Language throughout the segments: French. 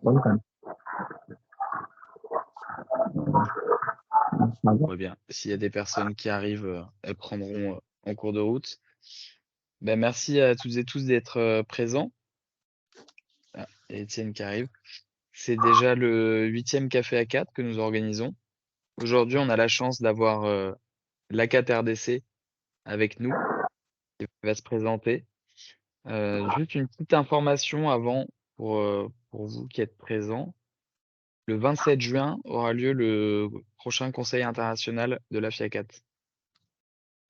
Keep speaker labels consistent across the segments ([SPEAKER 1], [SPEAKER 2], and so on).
[SPEAKER 1] Welcome.
[SPEAKER 2] Très bien. S'il y a des personnes qui arrivent, elles prendront en cours de route. Ben, merci à toutes et tous d'être présents. Ah, il y a Étienne qui arrive. C'est déjà le 8e Café à 4 que nous organisons. Aujourd'hui, on a la chance d'avoir l'ACAT RDC avec nous, qui va se présenter. Juste une petite information avant pour vous qui êtes présents. Le 27 juin aura lieu le prochain Conseil international de la FIACAT.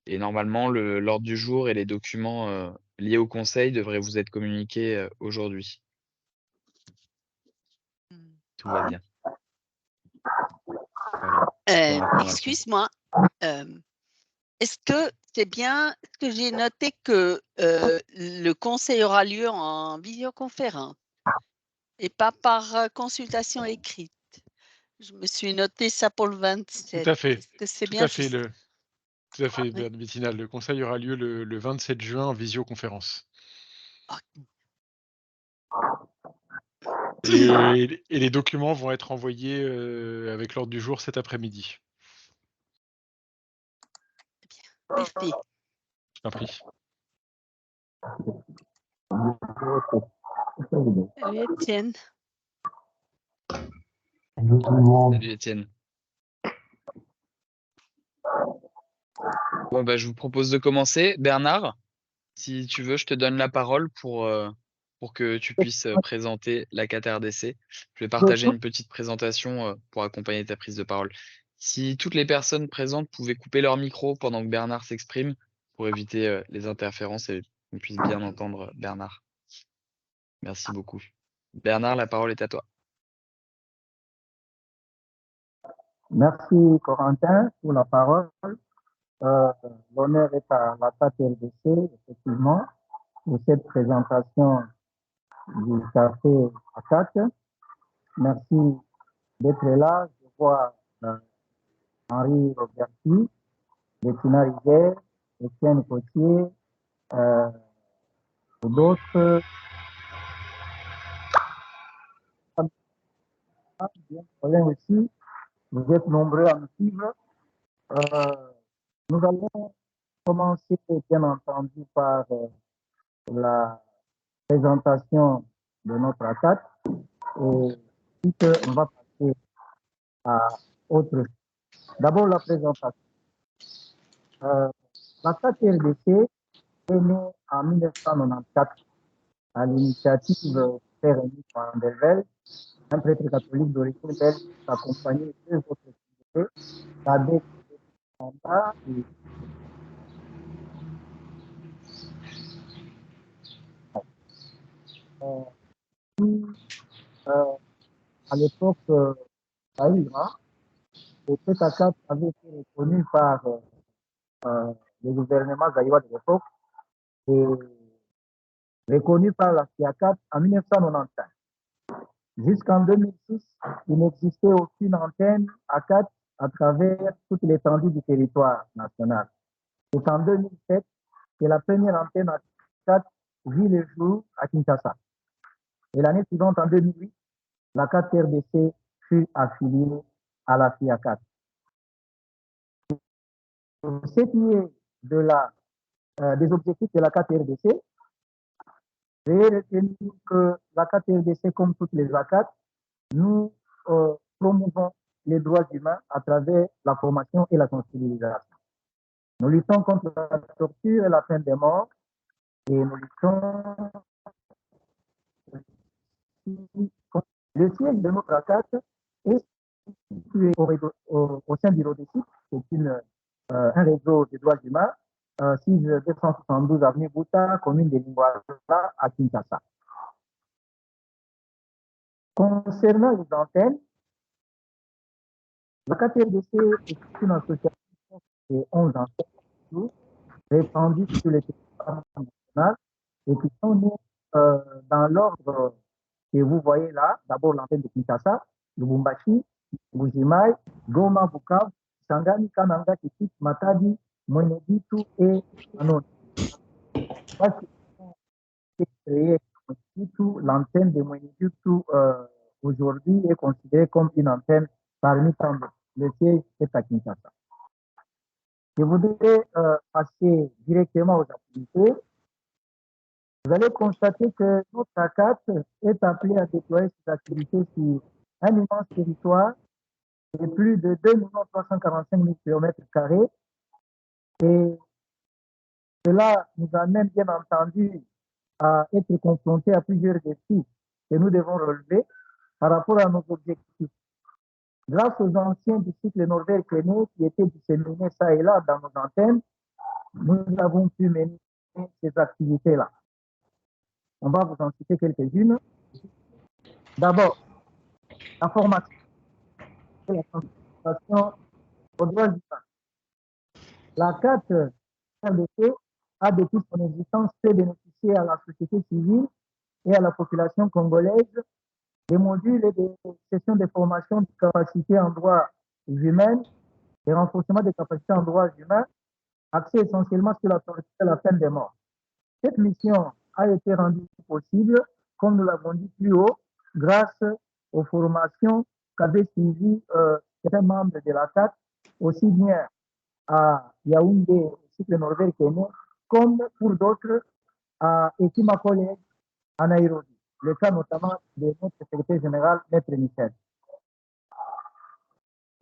[SPEAKER 2] Et normalement, l'ordre du jour et les documents liés au Conseil devraient vous être communiqués aujourd'hui. Tout va bien. Voilà, pour information.
[SPEAKER 3] Excuse-moi, est-ce que c'est bien, est-ce que j'ai noté que le conseil aura lieu en visioconférence et pas par consultation écrite? Je me suis noté ça pour le 27.
[SPEAKER 4] Tout à fait.
[SPEAKER 3] Est-ce que c'est
[SPEAKER 4] Tout
[SPEAKER 3] bien
[SPEAKER 4] à fait,
[SPEAKER 3] ça?
[SPEAKER 4] tout à fait,
[SPEAKER 3] Oui.
[SPEAKER 4] Bettina. Le conseil aura lieu le 27 juin en visioconférence. Et les documents vont être envoyés avec l'ordre du jour cet après-midi.
[SPEAKER 3] Merci.
[SPEAKER 4] Je t'en prie.
[SPEAKER 3] Salut Étienne.
[SPEAKER 2] Salut Étienne. Bon, bah, je vous propose de commencer. Bernard, si tu veux, je te donne la parole pour que tu puisses présenter la RDC. Je vais partager une petite présentation pour accompagner ta prise de parole. Si toutes les personnes présentes pouvaient couper leur micro pendant que Bernard s'exprime pour éviter les interférences et qu'on puisse bien entendre Bernard. Merci beaucoup. Bernard, la parole est à toi.
[SPEAKER 1] Merci Corentin pour la parole. L'honneur est à la RDC, effectivement, pour cette présentation du café à 4. Merci d'être là. Je vois Henri Roberti, Bettina Rivière, Étienne Cotier, et d'autres. Bien aussi, vous êtes nombreux à me suivre. Nous allons commencer, bien entendu, par la présentation de notre attaque. Et ensuite, on va passer à autre chose. D'abord, la présentation. L'attaque RDC est née en 1994 à l'initiative de Père Émile Van der Velde, un prêtre catholique d'origine belge, accompagné de deux autres communautés, l'abbé Santa et à l'époque Zaïre, le PKK avait été reconnu par le gouvernement zaïrois de l'époque et reconnu par la FIACAT en 1995. Jusqu'en 2006, il n'existait aucune antenne ACAT à travers toute l'étendue du territoire national. C'est en 2007 que la première antenne ACAT vit le jour à Kinshasa. Et l'année suivante, en 2008, la CAT RDC fut affiliée à la FIACAT. Ce qui est des objectifs de la CAT RDC, j'ai retenu que la CAT RDC, comme toutes les ACAT, nous promouvons les droits humains à travers la formation et la sensibilisation. Nous luttons contre la torture et la peine de mort et nous luttons contre le siège de notre ACAT est situé au sein du RODECIP, c'est un réseau de droits humains, 6272 avenue Bouta, commune de Lingouala à Kinshasa. Concernant les antennes, la KTRDC est une association de 11 antennes répandues sur le territoire national et qui sont nées dans l'ordre que vous voyez là. D'abord l'antenne de Kinshasa, Lubumbashi, Bujimaï, Goma, Bukavu, Sangani, Kananga, Kitik, Matadi, Mweneditu et Anoni. Parce que c'est créé l'antenne de Mweneditu aujourd'hui est considéré comme une antenne parmi tant d'autres. Le siège est à Kinshasa. Je voudrais passer directement aux activités. Vous allez constater que notre ACAT est appelé à déployer ses activités sur un immense territoire de plus de 2 345 000 km². Et cela nous amène bien entendu à être confrontés à plusieurs défis que nous devons relever par rapport à nos objectifs. Grâce aux anciens du cycle Norvège-Kené qui étaient disséminés ça et là dans nos antennes, nous avons pu mener ces activités-là. On va vous en citer quelques-unes. D'abord, la formation et la sensibilisation aux droits humains. La CAT RDC a depuis son existence fait bénéficier à la société civile et à la population congolaise des modules et des sessions de formation de capacités en droits humains, des renforcements des capacités en droits humains, axés essentiellement sur la peine de mort. Cette mission a été rendue possible, comme nous l'avons dit plus haut, grâce aux formations qu'avaient suivies certains membres de la CAT, aussi bien à Yaoundé, au cycle Norvège-Kené, comme pour d'autres à Ekima College à Nairobi. Le cas notamment de notre secrétaire général, Maître Michel.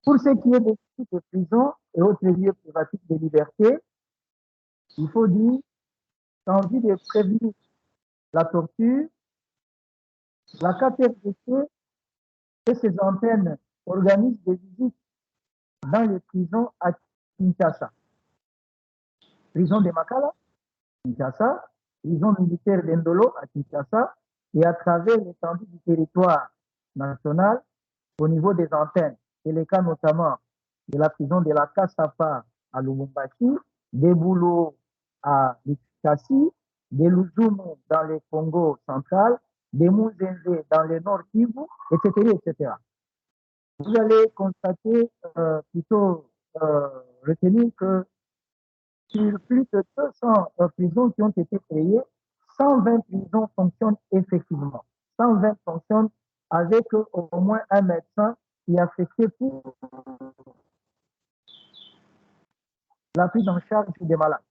[SPEAKER 1] Pour ce qui est des sites de prison et autres lieux privatifs de liberté, il faut dire qu'en vue de prévenir la torture, la KTRDC et ses antennes organisent des visites dans les prisons à Kinshasa. Prison de Makala, Kinshasa, prison militaire d'Endolo à Kinshasa, et à travers l'étendue du territoire national au niveau des antennes. C'est le cas notamment de la prison de la Kasapa à Lubumbashi, des Boulots à Likasi, des Luzumu dans le Congo central, des Muzenze dans le Nord Kivu, etc., etc. Vous allez constater, retenir que sur plus de 200 prisons qui ont été créées, 120 prisons fonctionnent effectivement. 120 fonctionnent avec au moins un médecin qui est affecté pour la prise en charge des malades.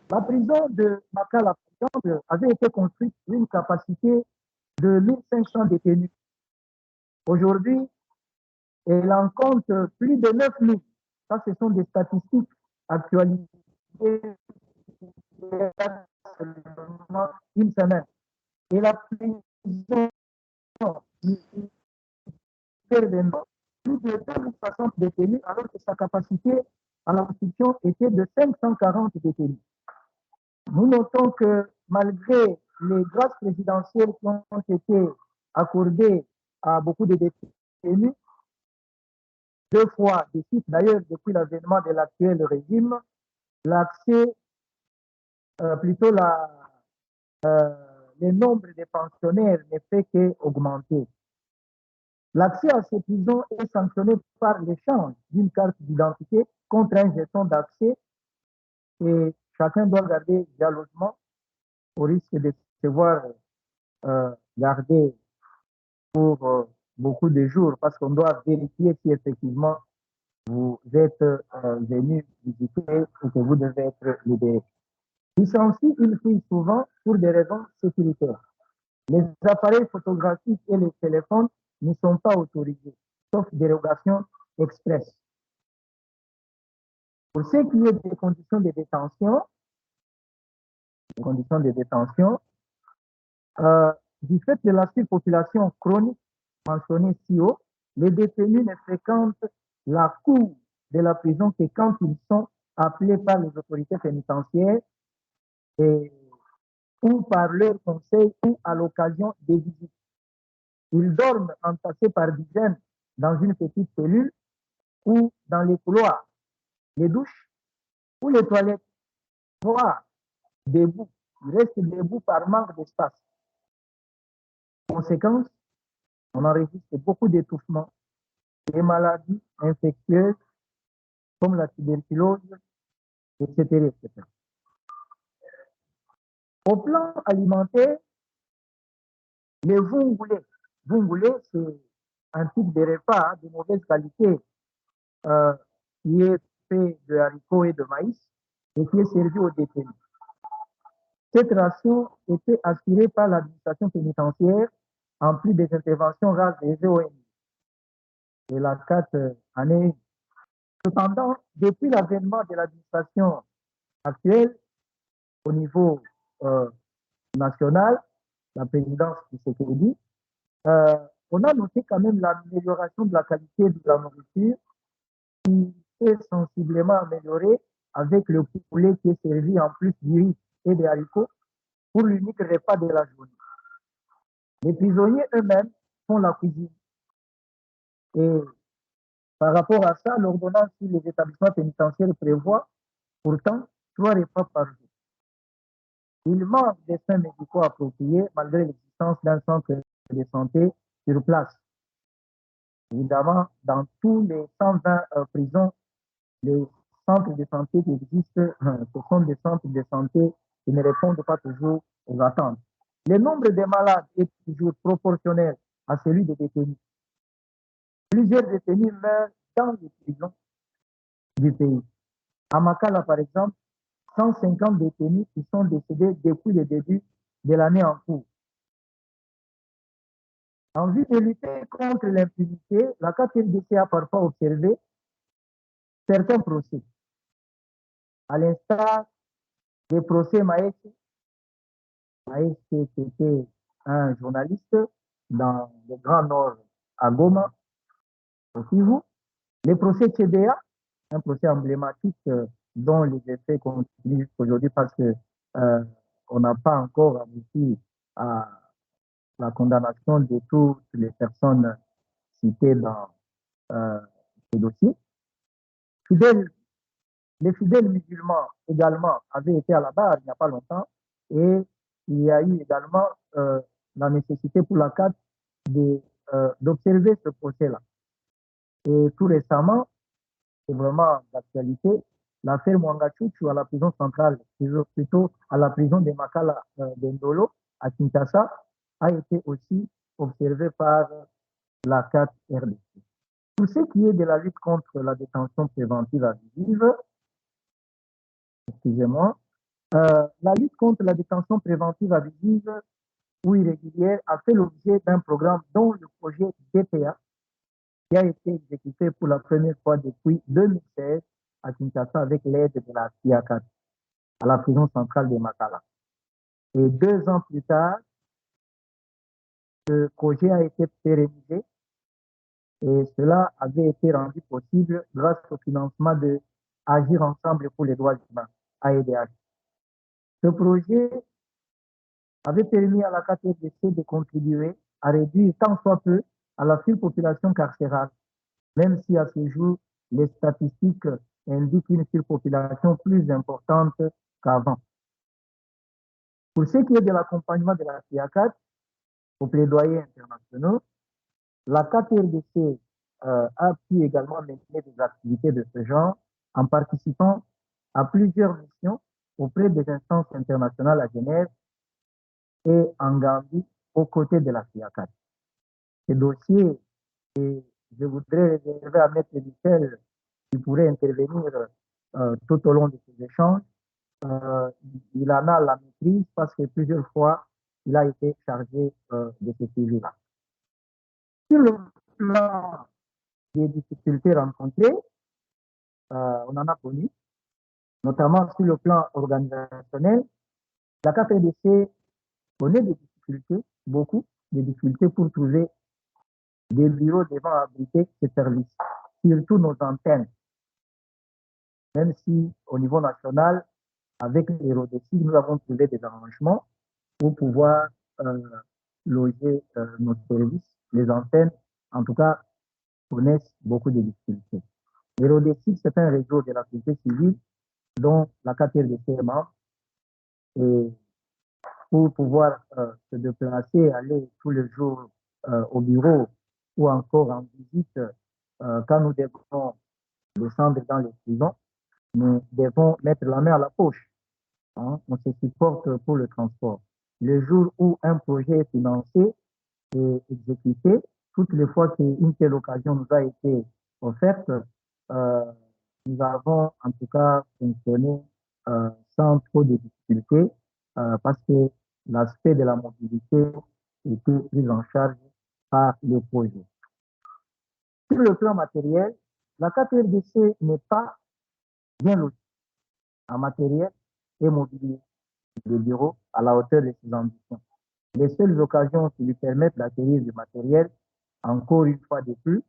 [SPEAKER 1] La prison de Makala, par exemple, avait été construite sur une capacité de 1500 détenus. Aujourd'hui, elle en compte plus de 9000. Ça, ce sont des statistiques actualisées une semaine. Et la prison plus de 2060 détenus, alors que sa capacité à la construction était de 540 détenus. Nous notons que malgré les grâces présidentielles qui ont été accordées à beaucoup de détenus, 2 fois de suite, d'ailleurs depuis l'avènement de l'actuel régime, l'accès, plutôt le nombre de pensionnaires ne fait qu'augmenter. L'accès à ces prisons est sanctionné par l'échange d'une carte d'identité contre un jeton d'accès et chacun doit garder jalousement au risque de se voir garder pour beaucoup de jours parce qu'on doit vérifier si effectivement vous êtes venu visiter ou que vous devez être libéré. Licenciés, ils fuient souvent pour des raisons sécuritaires. Les appareils photographiques et les téléphones ne sont pas autorisés, sauf dérogation express. Pour ce qui est des conditions de détention, du fait de la surpopulation chronique mentionnée si haut, les détenus ne fréquentent la cour de la prison que quand ils sont appelés par les autorités pénitentiaires ou par leur conseil ou à l'occasion des visites. Ils dorment entassés par dizaines dans une petite cellule ou dans les couloirs, les douches ou les toilettes, voire debout. Ils restent debout par manque d'espace. Conséquence, on enregistre beaucoup d'étouffements, des maladies infectieuses comme la tuberculose, etc., etc. Au plan alimentaire, les vongolais Vungule, c'est un type de repas de mauvaise qualité qui est fait de haricots et de maïs et qui est servi aux détenus. Cette ration était assurée par l'administration pénitentiaire en plus des interventions rares des ONG et la 4 années. Cependant, depuis l'avènement de l'administration actuelle au niveau national, la présidence du Tshisekedi, on a noté quand même l'amélioration de la qualité de la nourriture qui est sensiblement améliorée avec le poulet qui est servi en plus du riz et des haricots pour l'unique repas de la journée. Les prisonniers eux-mêmes font la cuisine. Et par rapport à ça, l'ordonnance sur les établissements pénitentiaires prévoit pourtant 3 repas par jour. Il manque des soins médicaux appropriés malgré l'existence d'un centre de santé sur place. Évidemment, dans tous les 120 prisons, les centres de santé qui existent, ce sont des centres de santé qui ne répondent pas toujours aux attentes. Le nombre de malades est toujours proportionnel à celui des détenus. Plusieurs détenus meurent dans les prisons du pays. À Makala, par exemple, 150 détenus qui sont décédés depuis le début de l'année en cours. En vue de lutter contre l'impunité, la KTRDC a parfois observé certains procès, à l'instar des procès Maïs. Maïs, c'était un journaliste dans le Grand Nord à Goma, au Kivu. Les procès CDA, un procès emblématique dont les effets continuent aujourd'hui parce que on n'a pas encore abouti à la condamnation de toutes les personnes citées dans ce dossier. Les fidèles musulmans également avaient été à la barre il n'y a pas longtemps et il y a eu également la nécessité pour la CAT d'observer ce procès-là. Et tout récemment, c'est vraiment d'actualité, l'affaire Mwangachuchu à la prison centrale, plutôt à la prison de Makala d'Endolo à Kinshasa, a été aussi observée par la CAT RDC. Pour ce qui est de la lutte contre la détention préventive abusive, excusez-moi, la lutte contre la détention préventive abusive ou irrégulière a fait l'objet d'un programme dont le projet DPA qui a été exécuté pour la première fois depuis 2016 à Kinshasa avec l'aide de la CIA4 à la prison centrale de Makala. Et 2 ans plus tard, ce projet a été pérennisé et cela avait été rendu possible grâce au financement de Agir ensemble pour les droits humains, AEDH. Ce projet avait permis à la KTDC de contribuer à réduire tant soit peu à la surpopulation carcérale, même si à ce jour, les statistiques indiquent une surpopulation plus importante qu'avant. Pour ce qui est de l'accompagnement de la CIA4 aux plaidoyers internationaux, la KTRDC a pu également mener des activités de ce genre en participant à plusieurs missions auprès des instances internationales à Genève et en Gambie aux côtés de la CIA4. Ces dossiers, et je voudrais réserver à M. Michel qui pourrait intervenir tout au long de ces échanges. Il en a la maîtrise parce que plusieurs fois, il a été chargé de ce sujet-là. Sur le plan des difficultés rencontrées, on en a connu, notamment sur le plan organisationnel. La KPDC connaît des difficultés, beaucoup de difficultés pour trouver des bureaux devant abriter ces services, surtout nos antennes. Même si au niveau national, avec les RODC, nous avons trouvé des arrangements pour pouvoir loger nos services. Les antennes, en tout cas, connaissent beaucoup de difficultés. Les RODC, c'est un réseau de la société civile dont la KTRDC est membre. Et pour pouvoir se déplacer, aller tous les jours au bureau ou encore en visite quand nous devons descendre dans les prisons, nous devons mettre la main à la poche. Hein? On se supporte pour le transport. Le jour où un projet est financé, et exécutée. Toutes les fois qu'une telle occasion nous a été offerte, nous avons en tout cas fonctionné sans trop de difficultés parce que l'aspect de la mobilité était pris en charge par le projet. Sur le plan matériel, la KPRDC n'est pas bien lotie en matériel et mobilier de bureau à la hauteur de ses ambitions. Les seules occasions qui lui permettent d'acquérir du matériel, encore une fois de plus,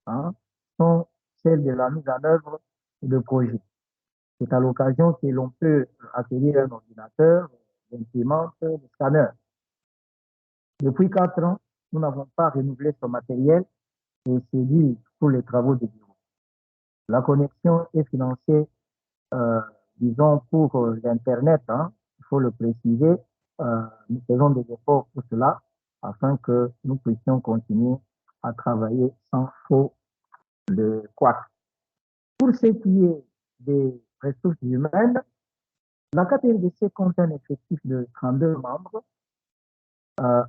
[SPEAKER 1] hein, sont celles de la mise en œuvre de projets. C'est à l'occasion que l'on peut acquérir un ordinateur, une imprimante, un scanner. Depuis 4 ans, nous n'avons pas renouvelé ce matériel et c'est dû pour les travaux de bureau. La connexion est financée, disons, pour l'Internet, hein, il faut le préciser. Nous faisons des efforts pour cela afin que nous puissions continuer à travailler sans faux de quoi. Pour ce qui est des ressources humaines, la KPRDC compte un effectif de 32 membres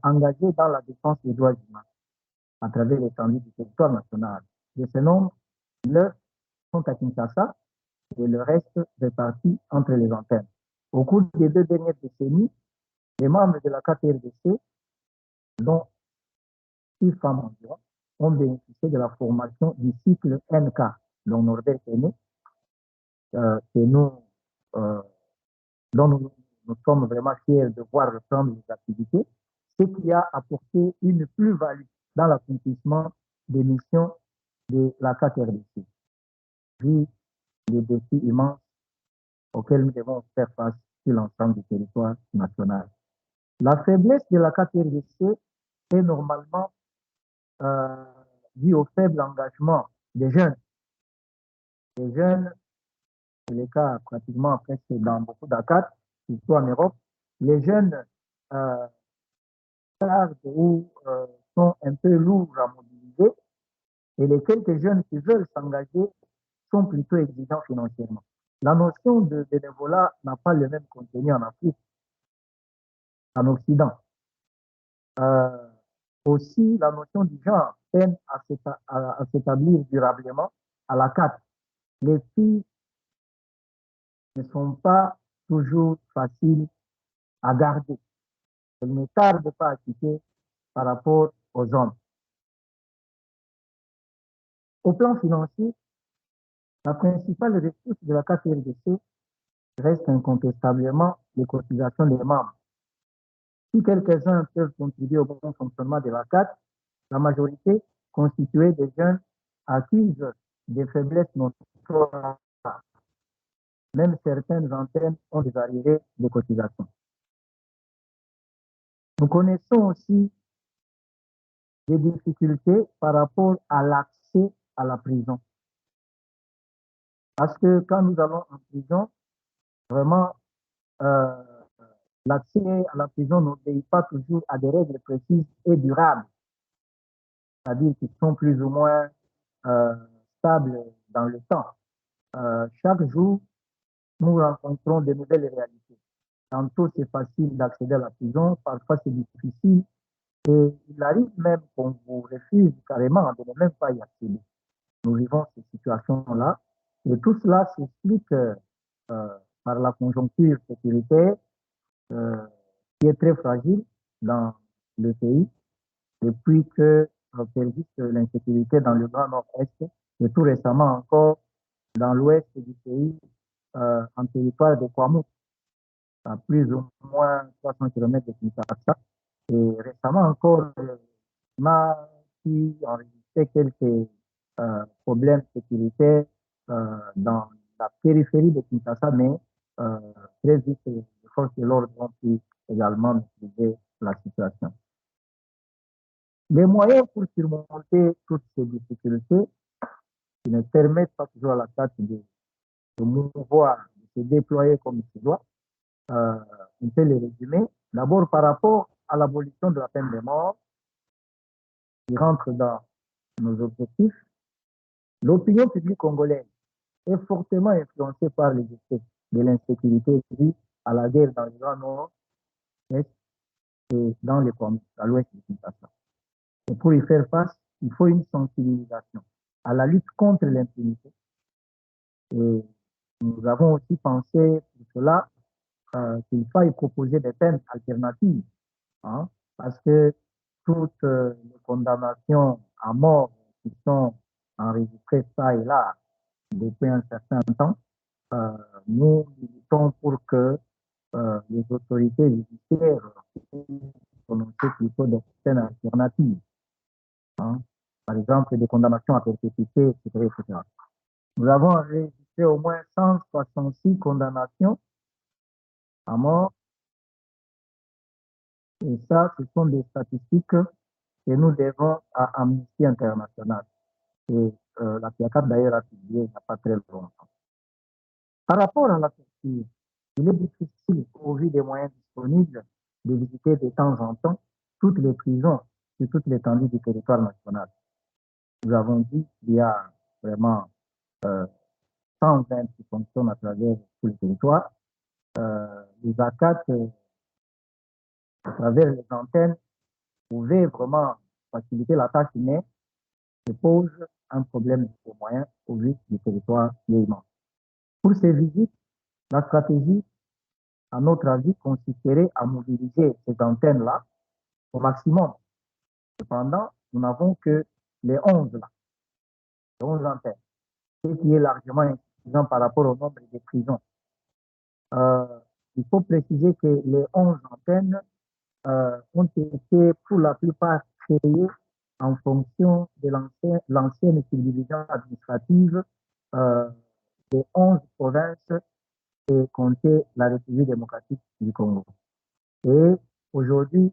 [SPEAKER 1] engagés dans la défense des droits humains à travers l'étendue du territoire national. De ce nombre, 9 sont à Kinshasa et le reste répartis entre les antennes. Au cours des 2 dernières décennies, les membres de la KPRDC, dont 6 femmes environ, ont bénéficié de la formation du cycle NK, dont Norbert Aîné, dont nous sommes vraiment fiers de voir reprendre les activités, ce qui a apporté une plus-value dans l'accomplissement des missions de la KPRDC, vu les défis immenses auxquels nous devons faire face sur l'ensemble du territoire national. La faiblesse de la KPRDC est normalement due au faible engagement des jeunes. Les jeunes, c'est le cas pratiquement presque dans beaucoup d'ACAT, surtout en Europe, les jeunes tardent ou sont un peu lourds à mobiliser et les quelques jeunes qui veulent s'engager sont plutôt exigeants financièrement. La notion de bénévolat n'a pas le même contenu en Afrique, en Occident. Aussi, la notion du genre peine à s'établir durablement à la carte. Les filles ne sont pas toujours faciles à garder. Elles ne tardent pas à quitter par rapport aux hommes. Au plan financier, la principale ressource de la KPRDC reste incontestablement les cotisations des membres. Si quelques-uns peuvent contribuer au bon fonctionnement de la CAT, la majorité, constituée de jeunes, accuse des faiblesses notoires. Même certaines antennes ont des arrivées de cotisations. Nous connaissons aussi des difficultés par rapport à l'accès à la prison. Parce que quand nous allons en prison, vraiment, l'accès à la prison n'obéit pas toujours à des règles précises et durables, c'est-à-dire qui sont plus ou moins stables dans le temps. Chaque jour, nous rencontrons de nouvelles réalités. Tantôt, c'est facile d'accéder à la prison, parfois c'est difficile, et il arrive même qu'on vous refuse carrément de ne même pas y accéder. Nous vivons ces situations-là, et tout cela s'explique par la conjoncture sécuritaire qui est très fragile dans le pays depuis que persiste l'insécurité dans le Grand Nord-Est et tout récemment encore dans l'ouest du pays, en territoire de Kwamou, à plus ou moins 300 km de Kinshasa. Et récemment encore, on a pu enregistrer quelques problèmes sécuritaires dans la périphérie de Kinshasa, mais très vite, les forces de l'ordre ont pu également maîtriser la situation. Les moyens pour surmonter toutes ces difficultés qui ne permettent pas toujours à la tâche de mouvoir, de se déployer comme il se doit, on peut les résumer. D'abord, par rapport à l'abolition de la peine de mort, qui rentre dans nos objectifs, l'opinion publique congolaise est fortement influencée par les effets de l'insécurité due à la guerre dans le Grand Nord, Est et dans les à l'ouest du Kinshasa. Et pour y faire face, il faut une sensibilisation à la lutte contre l'impunité. Et nous avons aussi pensé pour cela qu'il faille proposer des peines alternatives, hein, parce que toutes les condamnations à mort qui sont enregistrées ça et là depuis un certain temps, euh, nous militons pour que les autorités judiciaires prononcer plutôt des peines alternatives, hein, par exemple des condamnations à perpétuité, etc., etc. Nous avons enregistré au moins 166 condamnations à mort, et ça, ce sont des statistiques que nous devons à Amnesty International. Et la PIACAP d'ailleurs a publié il n'y a pas très longtemps. Par rapport à la torture, il est difficile, au vu des moyens disponibles, de visiter de temps en temps toutes les prisons sur toute l'étendue du territoire national. Nous avons dit qu'il y a vraiment 120 qui fonctionnent à travers tout le territoire. Les ACAT, à travers les antennes, pouvaient vraiment faciliter la tâche, mais se pose un problème de moyens au vu du territoire qui est immense. Pour ces visites, la stratégie, à notre avis, consisterait à mobiliser ces antennes-là au maximum. Cependant, nous n'avons que les 11 là, les 11 antennes, ce qui est largement insuffisant par rapport au nombre de prisons. Il faut préciser que les 11 antennes ont été pour la plupart créées en fonction de l'ancienne subdivision administrative des 11 provinces et comptait la République démocratique du Congo. Et aujourd'hui,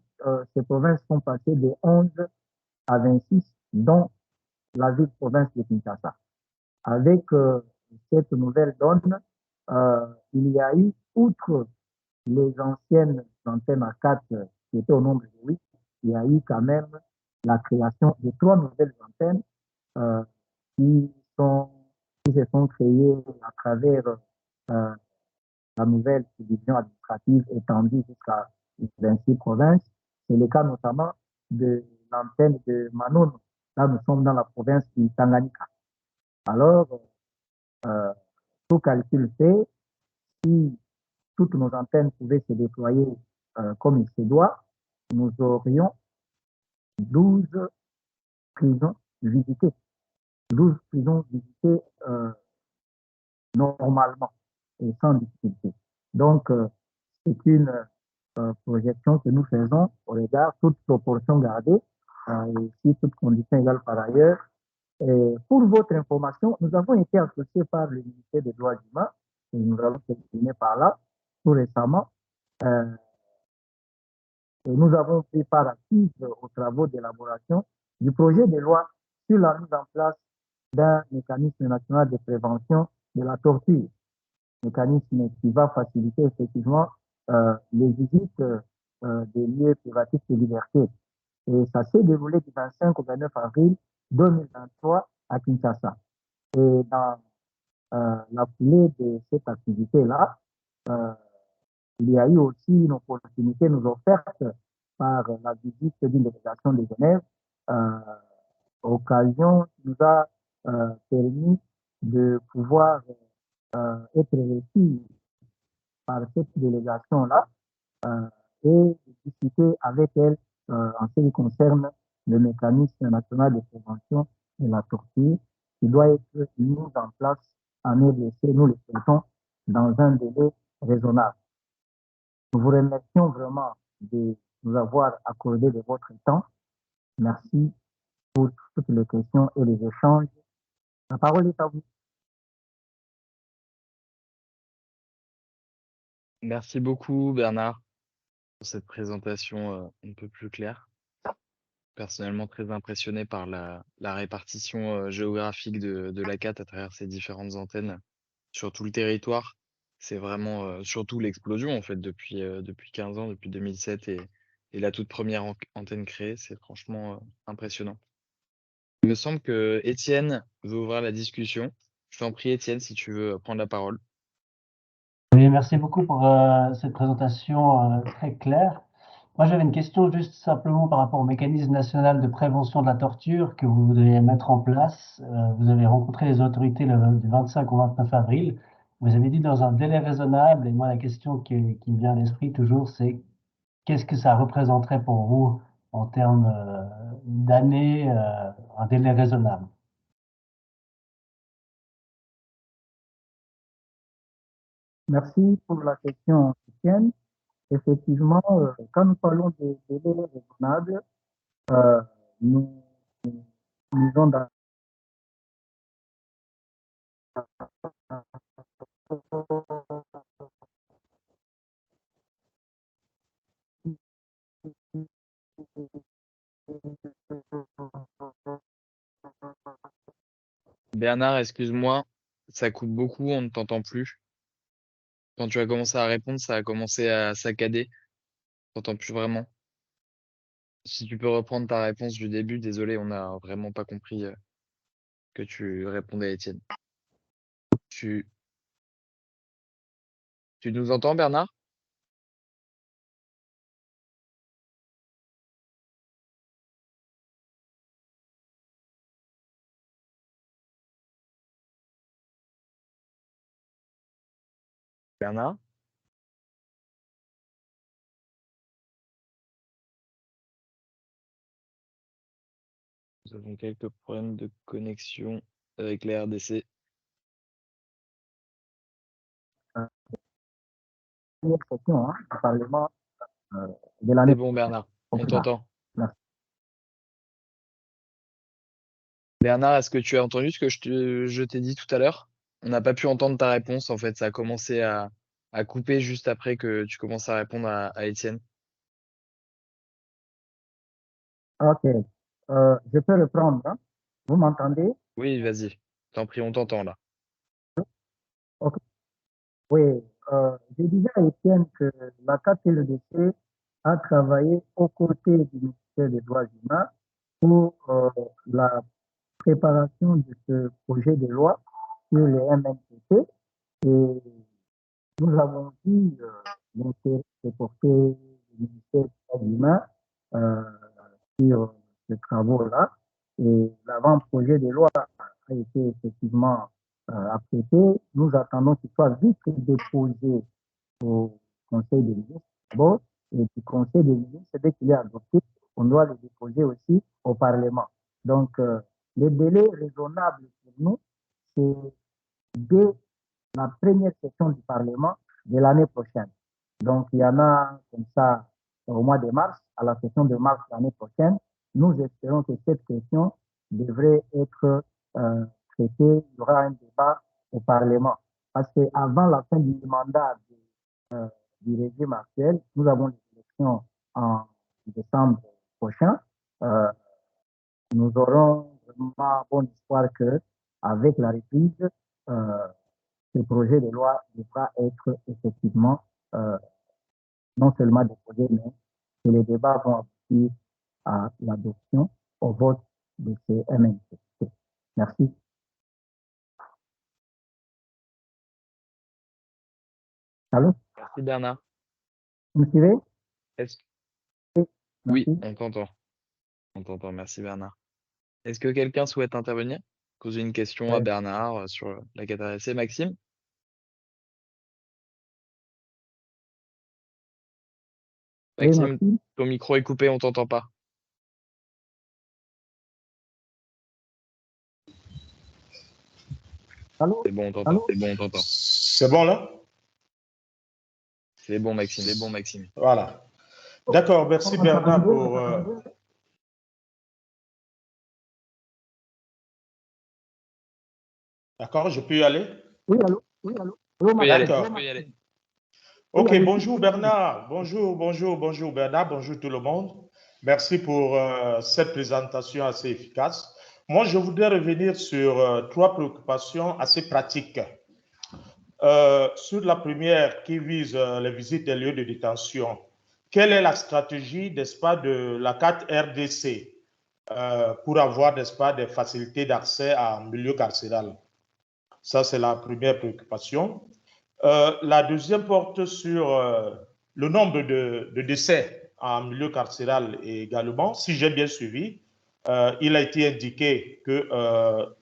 [SPEAKER 1] ces provinces sont passées de 11 à 26, dont la ville-province de Kinshasa. Avec cette nouvelle donne, il y a eu, outre les anciennes antennes à 4 qui étaient au nombre de 8, il y a eu quand même la création de 3 nouvelles antennes euh, qui, qui se sont créées à travers la nouvelle division administrative étendue jusqu'à 26 provinces. C'est le cas notamment de l'antenne de Manono. Là, nous sommes dans la province du Tanganyika. Alors, tout calcul fait, si toutes nos antennes pouvaient se déployer comme il se doit, nous aurions 12 prisons visitées. 12 prisons visitées normalement et sans difficulté. Donc, c'est une projection que nous faisons au regard, toute proportion gardée, et si toute condition égale par ailleurs. Et pour votre information, nous avons été associés par le ministère des Droits humains, et nous avons terminé par là, tout récemment, et nous avons pris part active aux travaux d'élaboration du projet de loi sur la mise en place d'un mécanisme national de prévention de la torture, mécanisme qui va faciliter effectivement les visites des lieux privatifs de liberté. Et ça s'est déroulé du 25 au 29 avril 2023 à Kinshasa. Et dans la foulée de cette activité-là, il y a eu aussi une opportunité nous offerte par la visite d'une délégation de Genève, occasion qui nous a permis de pouvoir être reçus par cette délégation-là et de discuter avec elle en ce qui concerne le mécanisme national de prévention de la torture qui doit être mis en place en RDC, nous le souhaitons, dans un délai raisonnable. Nous vous remercions vraiment de nous avoir accordé de votre temps. Merci pour toutes les questions et les échanges. La parole est à vous.
[SPEAKER 2] Merci beaucoup, Bernard, pour cette présentation un peu plus claire. Personnellement, très impressionné par la répartition géographique de l'ACAT à travers ces différentes antennes sur tout le territoire. C'est vraiment surtout l'explosion, en fait, depuis 15 ans, depuis 2007 et la toute première antenne créée. C'est franchement impressionnant. Il me semble que Étienne veut ouvrir la discussion. Je t'en prie, Étienne, si tu veux prendre la parole.
[SPEAKER 5] Oui, merci beaucoup pour cette présentation très claire. Moi, j'avais une question juste simplement par rapport au mécanisme national de prévention de la torture que vous voudriez mettre en place. Vous avez rencontré les autorités du 25 au 29 avril. Vous avez dit dans un délai raisonnable, et moi, la question qui me vient à l'esprit toujours, c'est qu'est-ce que ça représenterait pour vous en termes d'années, un délai raisonnable?
[SPEAKER 1] Merci pour la question, Étienne. Effectivement, quand nous parlons de délai raisonnable, nous misons dans
[SPEAKER 2] Bernard, excuse-moi, ça coupe beaucoup, on ne t'entend plus. Quand tu as commencé à répondre, ça a commencé à saccader. On t'entend plus vraiment. Si tu peux reprendre ta réponse du début, désolé, on n'a vraiment pas compris que tu répondais à Étienne. Tu, tu nous entends, Bernard? Bernard? Nous avons quelques problèmes de connexion avec les RDC.
[SPEAKER 1] première session du Parlement de
[SPEAKER 2] C'est
[SPEAKER 1] l'année
[SPEAKER 2] bon, Bernard, on
[SPEAKER 1] prochaine.
[SPEAKER 2] t'entend.
[SPEAKER 1] Merci.
[SPEAKER 2] Bernard, est-ce que tu as entendu ce que je t'ai dit tout à l'heure? On n'a pas pu entendre ta réponse, en fait. Ça a commencé à couper juste après que tu commences à répondre à Étienne.
[SPEAKER 1] Ok. Je peux reprendre. Hein. Vous m'entendez?
[SPEAKER 2] Oui, vas-y. T'en prie, on t'entend là.
[SPEAKER 1] Ok. Oui. Je disais à Étienne que la KTLDC a travaillé aux côtés du ministère des Droits humains pour la préparation de ce projet de loi sur les MNPT. Et nous avons vu l'intérêt de porter le ministère des Droits humains sur ces travaux-là. Et l'avant-projet de loi a été effectivement apprécié. Nous attendons qu'il soit vite déposé au Conseil des ministres d'abord, et du Conseil des ministres, dès qu'il est adopté, on doit le déposer aussi au Parlement. Donc, le délai raisonnable pour nous, c'est dès la première session du Parlement de l'année prochaine. Donc, il y en a comme ça au mois de mars, à la session de mars l'année prochaine. Nous espérons que cette question devrait être traitée. Il y aura un débat au Parlement. Parce qu'avant la fin du mandat du régime actuel, nous avons les élections en décembre prochain. Nous aurons vraiment bon espoir que, avec la reprise, ce projet de loi devra être effectivement non seulement déposé, mais que les débats vont aboutir à l'adoption, au vote de ces MNC. Merci. Allô?
[SPEAKER 2] Merci, Bernard.
[SPEAKER 1] Vous me suivez?
[SPEAKER 2] Oui,
[SPEAKER 1] Merci.
[SPEAKER 2] on t'entend. On t'entend. Merci, Bernard. Est-ce que quelqu'un souhaite intervenir? Poser une question à Bernard sur la KTLDC? Maxime?
[SPEAKER 1] Oui,
[SPEAKER 2] Maxime,
[SPEAKER 1] merci.
[SPEAKER 2] ton micro est coupé, on t'entend pas.
[SPEAKER 1] Allô?
[SPEAKER 2] C'est bon, on t'entend.
[SPEAKER 1] Allô?
[SPEAKER 2] C'est bon, on t'entend.
[SPEAKER 6] C'est bon là?
[SPEAKER 2] C'est bon, Maxime. C'est bon, Maxime.
[SPEAKER 6] Voilà. D'accord, merci Bernard pour... D'accord, je peux y aller?
[SPEAKER 1] Oui, allô? Oui, allô?
[SPEAKER 6] D'accord. Ok,
[SPEAKER 1] Oui,
[SPEAKER 6] bonjour Bernard. Bonjour Bernard, bonjour tout le monde. Merci pour cette présentation assez efficace. Moi, je voudrais revenir sur trois préoccupations assez pratiques. Sur la première qui vise les visites des lieux de détention, quelle est la stratégie, n'est-ce pas, de la carte RDC pour avoir, n'est-ce pas, des facilités d'accès à un milieu carcéral? Ça, c'est la première préoccupation. La deuxième porte sur le nombre de décès en milieu carcéral également, si j'ai bien suivi, il a été indiqué que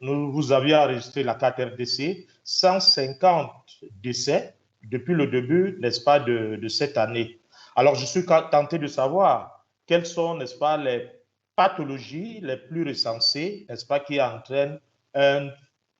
[SPEAKER 6] vous aviez enregistré la carte RDC, 150 décès depuis le début, n'est-ce pas, de cette année. Alors, je suis tenté de savoir quelles sont, n'est-ce pas, les pathologies les plus recensées, n'est-ce pas, qui entraînent un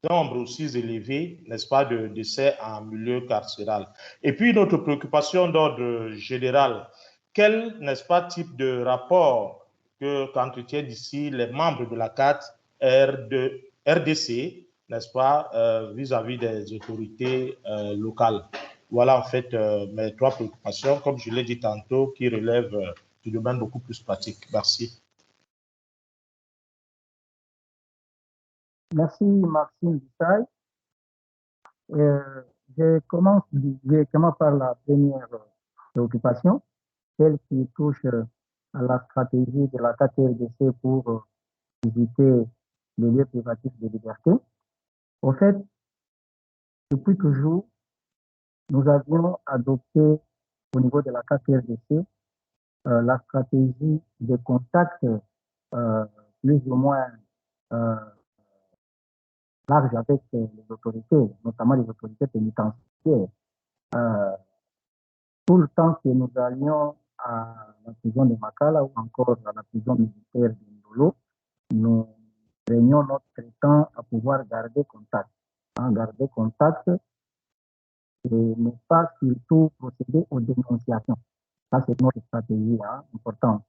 [SPEAKER 6] nombre aussi élevé, n'est-ce pas, de décès en milieu carcéral. Et puis, notre préoccupation d'ordre général, quel, n'est-ce pas, type de rapport qu'entretiennent ici les membres de la CAT RDC, n'est-ce pas, vis-à-vis des autorités locales. Voilà en fait mes trois préoccupations, comme je l'ai dit tantôt, qui relèvent du domaine beaucoup plus pratique. Merci.
[SPEAKER 1] Merci Maxime Bissaï. Je commence directement par la première préoccupation, celle qui touche à la stratégie de la KTRDC pour visiter les lieux privatifs de liberté. En fait, depuis toujours, nous avions adopté au niveau de la KTRDC la stratégie de contact plus ou moins large avec les autorités, notamment les autorités pénitentiaires. Tout le temps que nous allions à la prison de Makala ou encore à la prison militaire de Ndolo, nous prenions notre temps à pouvoir garder contact. Garder contact et ne pas surtout procéder aux dénonciations. Ça, c'est notre stratégie importante.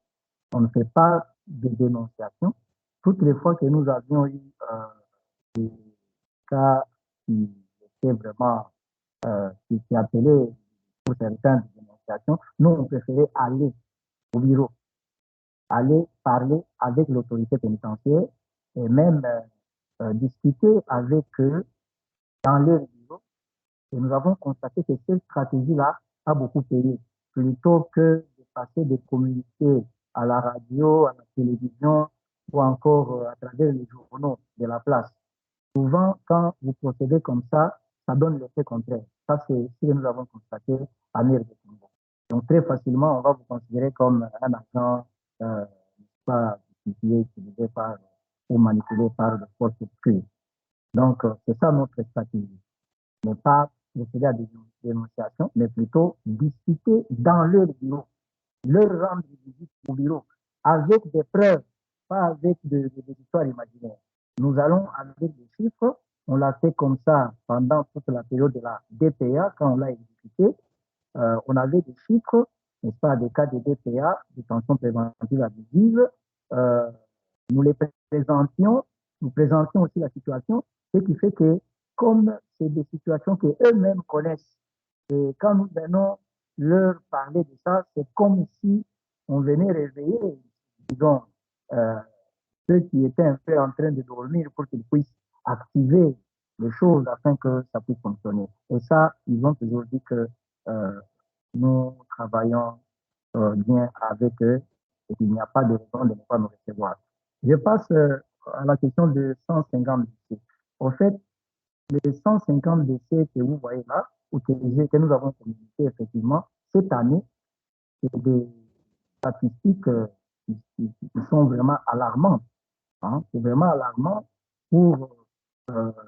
[SPEAKER 1] On ne fait pas de dénonciation. Toutes les fois que nous avions eu des cas qui étaient vraiment, qui appelaient pour certaines dénonciations, nous, on préférait aller au bureau, aller parler avec l'autorité pénitentiaire et même discuter avec eux dans leur bureau. Et nous avons constaté que cette stratégie-là a beaucoup payé. Plutôt que de passer des communiqués à la radio, à la télévision ou encore à travers les journaux de la place. Souvent, quand vous procédez comme ça donne l'effet contraire. Ça, c'est ce que nous avons constaté à Mer de Congo. Donc, très facilement, on va vous considérer comme un agent pas utilisé par ou manipulé par les forces obscures. Donc, c'est ça notre stratégie. Ne pas procéder à des dénonciations, mais plutôt discuter dans leur bureau, leur rendre visite au bureau, avec des preuves, pas avec des histoires imaginaires. Nous allons avec des chiffres, on l'a fait comme ça pendant toute la période de la DPA, quand on l'a exécuté, on avait des chiffres, n'est-ce pas, des cas de DPA, détention préventive abusive, nous les présentions, nous présentions aussi la situation, ce qui fait que comme c'est des situations qu'eux-mêmes connaissent, et quand nous venons leur parler de ça, c'est comme si on venait réveiller, disons, ceux qui étaient un peu en train de dormir pour qu'ils puissent activer les choses afin que ça puisse fonctionner. Et ça, ils ont toujours dit que nous travaillons bien avec eux et qu'il n'y a pas de raison de ne pas nous recevoir. Je passe à la question de 150 décès. En fait, les 150 décès que vous voyez là, ou que nous avons communiqué effectivement, cette année, c'est des statistiques qui sont vraiment alarmantes. C'est vraiment alarmant pour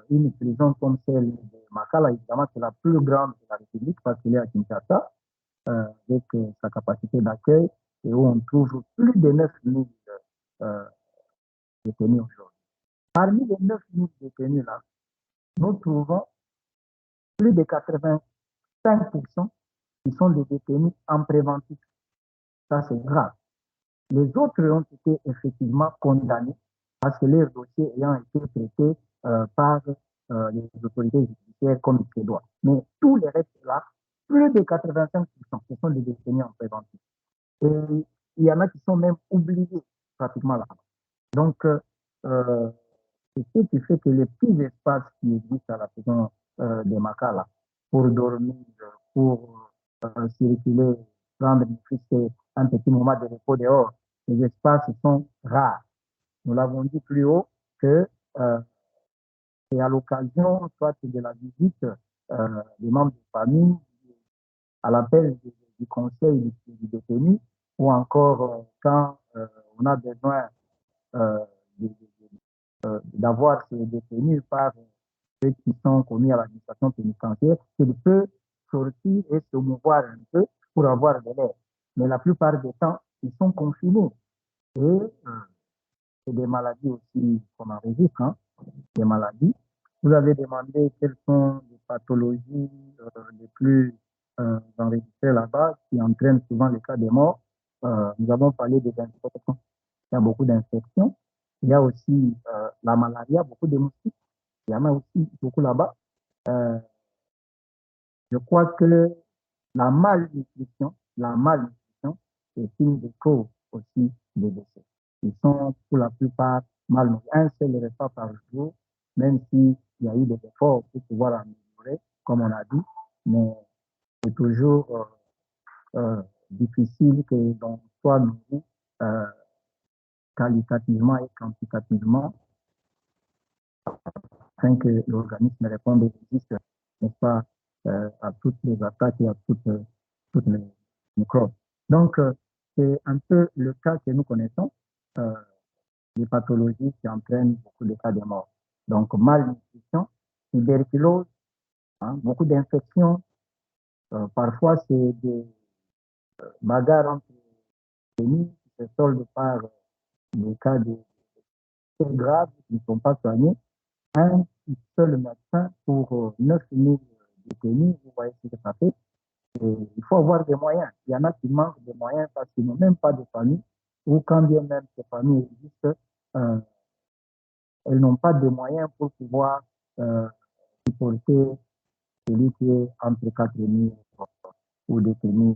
[SPEAKER 1] une prison comme celle de Makala. Évidemment, c'est la plus grande de la République parce qu'elle est à Kinshasa, avec sa capacité d'accueil, et où on trouve plus de 9 000 détenus aujourd'hui. Parmi les 9 000 détenus là, nous trouvons plus de 85% qui sont des détenus en préventif. Ça, c'est grave. Les autres ont été effectivement condamnés parce que leur dossier ayant été traité par les autorités judiciaires comme il se doit. Mais tous les restes là, plus de 85%, ce sont des détenus en préventif. Et il y en a qui sont même oubliés pratiquement là. Donc, c'est ce qui fait que les petits espaces qui existent à la prison de Makala pour dormir, pour circuler, prendre un petit moment de repos dehors, les espaces sont rares. Nous l'avons dit plus haut que c'est à l'occasion, soit de la visite des membres de famille, à l'appel du conseil du détenu, ou encore quand on a besoin d'avoir ces détenus par ceux qui sont commis à l'administration pénitentiaire, qu'il peut sortir et se mouvoir un peu pour avoir de l'air. Mais la plupart du temps, ils sont confinés. Et c'est des maladies aussi qu'on enregistre, hein, des maladies. Vous avez demandé quelles sont les pathologies les plus enregistrées là-bas qui entraînent souvent les cas de mort. Nous avons parlé des infections. Il y a beaucoup d'infections. Il y a aussi la malaria, beaucoup de moustiques. Il y en a aussi beaucoup là-bas. Je crois que la malnutrition est une des causes aussi des décès. Ils sont pour la plupart mal nourris. Un seul repas par jour, même s'il y a eu des efforts pour pouvoir améliorer, comme on a dit, mais c'est toujours difficile que l'on soit nourri qualitativement et quantitativement afin que l'organisme réponde et résiste, n'est-ce pas, à toutes les attaques et à toutes les microbes. Donc, c'est un peu le cas que nous connaissons, des pathologies qui entraînent beaucoup de cas de mort. Donc, malnutrition, tuberculose, hein, beaucoup d'infections. Parfois, c'est des bagarres entre les qui se soldent par des cas de graves qui ne sont pas soignés. Un seul médecin pour 9000 détenus, vous voyez ce que ça fait. Et il faut avoir des moyens. Il y en a qui manquent de moyens parce qu'ils n'ont même pas de famille, ou quand bien même ces familles existent, elles n'ont pas de moyens pour pouvoir supporter celui qui est entre 4000 ou détenus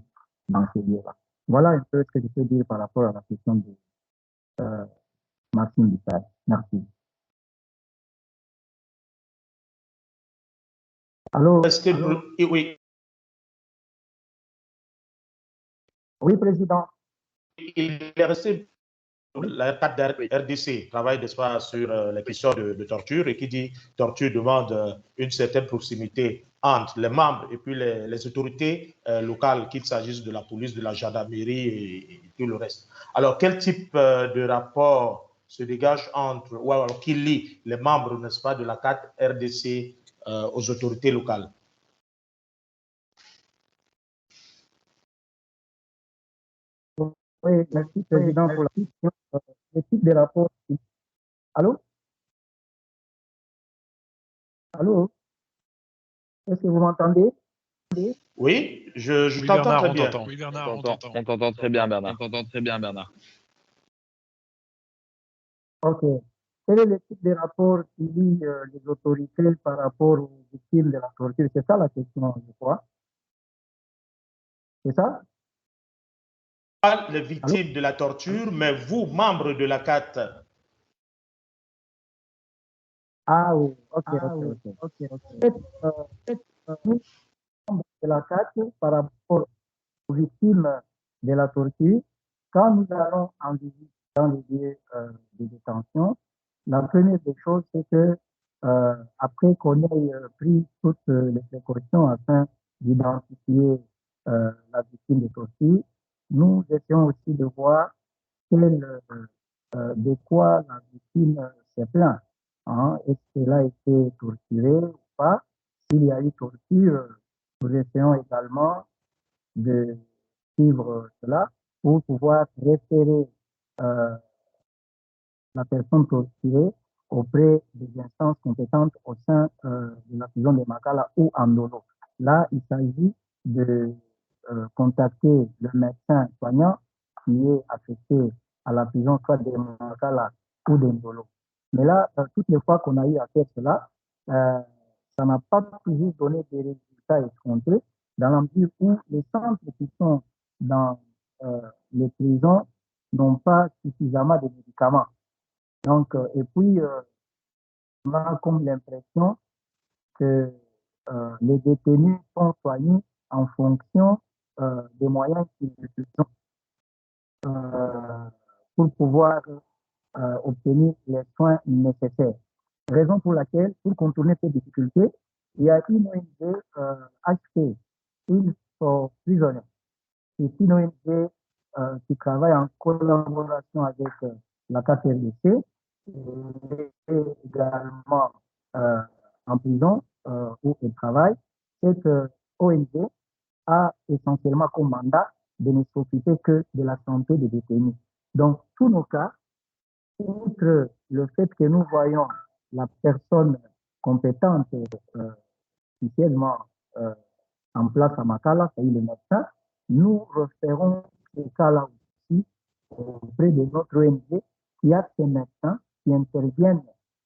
[SPEAKER 1] dans ce lieu-là. Voilà un peu ce que je peux dire par rapport à la question de Maxime Bissal. Merci. Alors,
[SPEAKER 6] oui.
[SPEAKER 1] Oui, Président.
[SPEAKER 6] Il est resté la carte RDC travaille pas, sur la question de torture et qui dit torture demande une certaine proximité entre les membres et puis les autorités locales, qu'il s'agisse de la police, de la gendarmerie et tout le reste. Alors, quel type de rapport se dégage entre, ou alors qui lie les membres, n'est-ce pas, de la carte RDC aux autorités locales?
[SPEAKER 1] Oui, merci, Président, pour la question. Le type de rapport. Allô? Allô? Est-ce que vous m'entendez?
[SPEAKER 6] Oui, je t'entends très bien.
[SPEAKER 4] Oui, Bernard,
[SPEAKER 2] on t'entend très bien, Bernard.
[SPEAKER 1] Ok. Quel est le type de rapport qui lie les autorités par rapport aux victimes de la torture? C'est ça la question, je crois. C'est ça?
[SPEAKER 6] Pas les victimes de la torture, mais vous, membres de la CAT.
[SPEAKER 1] Ah oui, ok. Nous, membres de la CAT, par rapport aux victimes de la torture, quand nous allons en visite dans les lieux de détention, la première des choses, c'est que après qu'on ait pris toutes les précautions afin d'identifier la victime de torture, nous essayons aussi de voir de quoi la victime s'est plaint. Hein? Est-ce qu'elle a été torturée ou pas? S'il y a eu torture, nous essayons également de suivre cela pour pouvoir référer la personne torturée auprès des instances compétentes au sein de la prison de Makala ou Andolo. Là, il s'agit de contacter le médecin soignant qui est affecté à la prison soit de Makala ou d'Andolo. Mais là, toutes les fois qu'on a eu à faire cela, ça n'a pas toujours donné des résultats escomptés dans la mesure où les centres qui sont dans les prisons n'ont pas suffisamment de médicaments. Donc, et puis, on a comme l'impression que les détenus sont soignés en fonction des moyens qu'ils ont pour pouvoir obtenir les soins nécessaires. Raison pour laquelle, pour contourner ces difficultés, il y a une ONG HP, ils sont prisonniers. C'est une ONG qui travaille en collaboration avec la KRDC et également en prison où il travaille. Cette ONG a essentiellement comme mandat de ne s'occuper que de la santé des détenus. Donc, tous nos cas, outre le fait que nous voyons la personne compétente officiellement en place à Makala, c'est-à-dire le médecin, nous referons ces cas-là aussi auprès de notre ONG qui a ces médecins qui interviennent,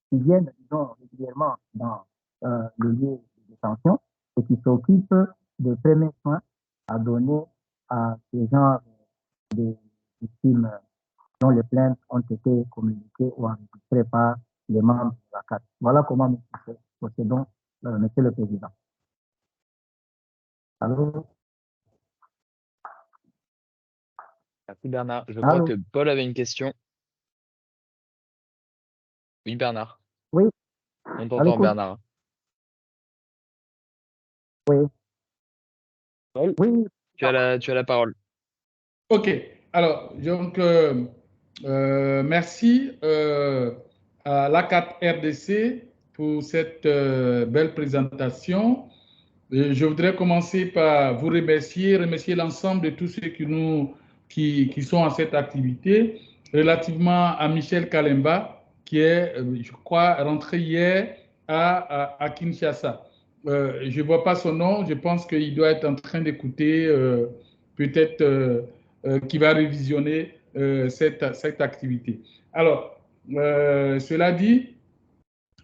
[SPEAKER 1] qui viennent, disons, régulièrement dans le lieu de détention et qui s'occupent des premiers soins à donner à ces gens de victimes dont les plaintes ont été communiquées ou enregistrées par les membres de la CAT. Voilà comment nous procédons, Monsieur le Président. Allô?
[SPEAKER 2] Merci Bernard. Je crois que Paul avait une question. Oui, Bernard.
[SPEAKER 1] Oui.
[SPEAKER 2] On t'entend, Bernard.
[SPEAKER 1] Oui.
[SPEAKER 2] Paul,
[SPEAKER 1] oui.
[SPEAKER 2] Tu as la parole.
[SPEAKER 7] OK. Alors, donc, merci à l'ACAT RDC pour cette belle présentation. Je voudrais commencer par vous remercier l'ensemble de tous ceux qui sont à cette activité, relativement à Michel Kalemba, qui est, je crois, rentré hier à Kinshasa. Je ne vois pas son nom, je pense qu'il doit être en train d'écouter, peut-être qui va révisionner cette activité. Alors, cela dit,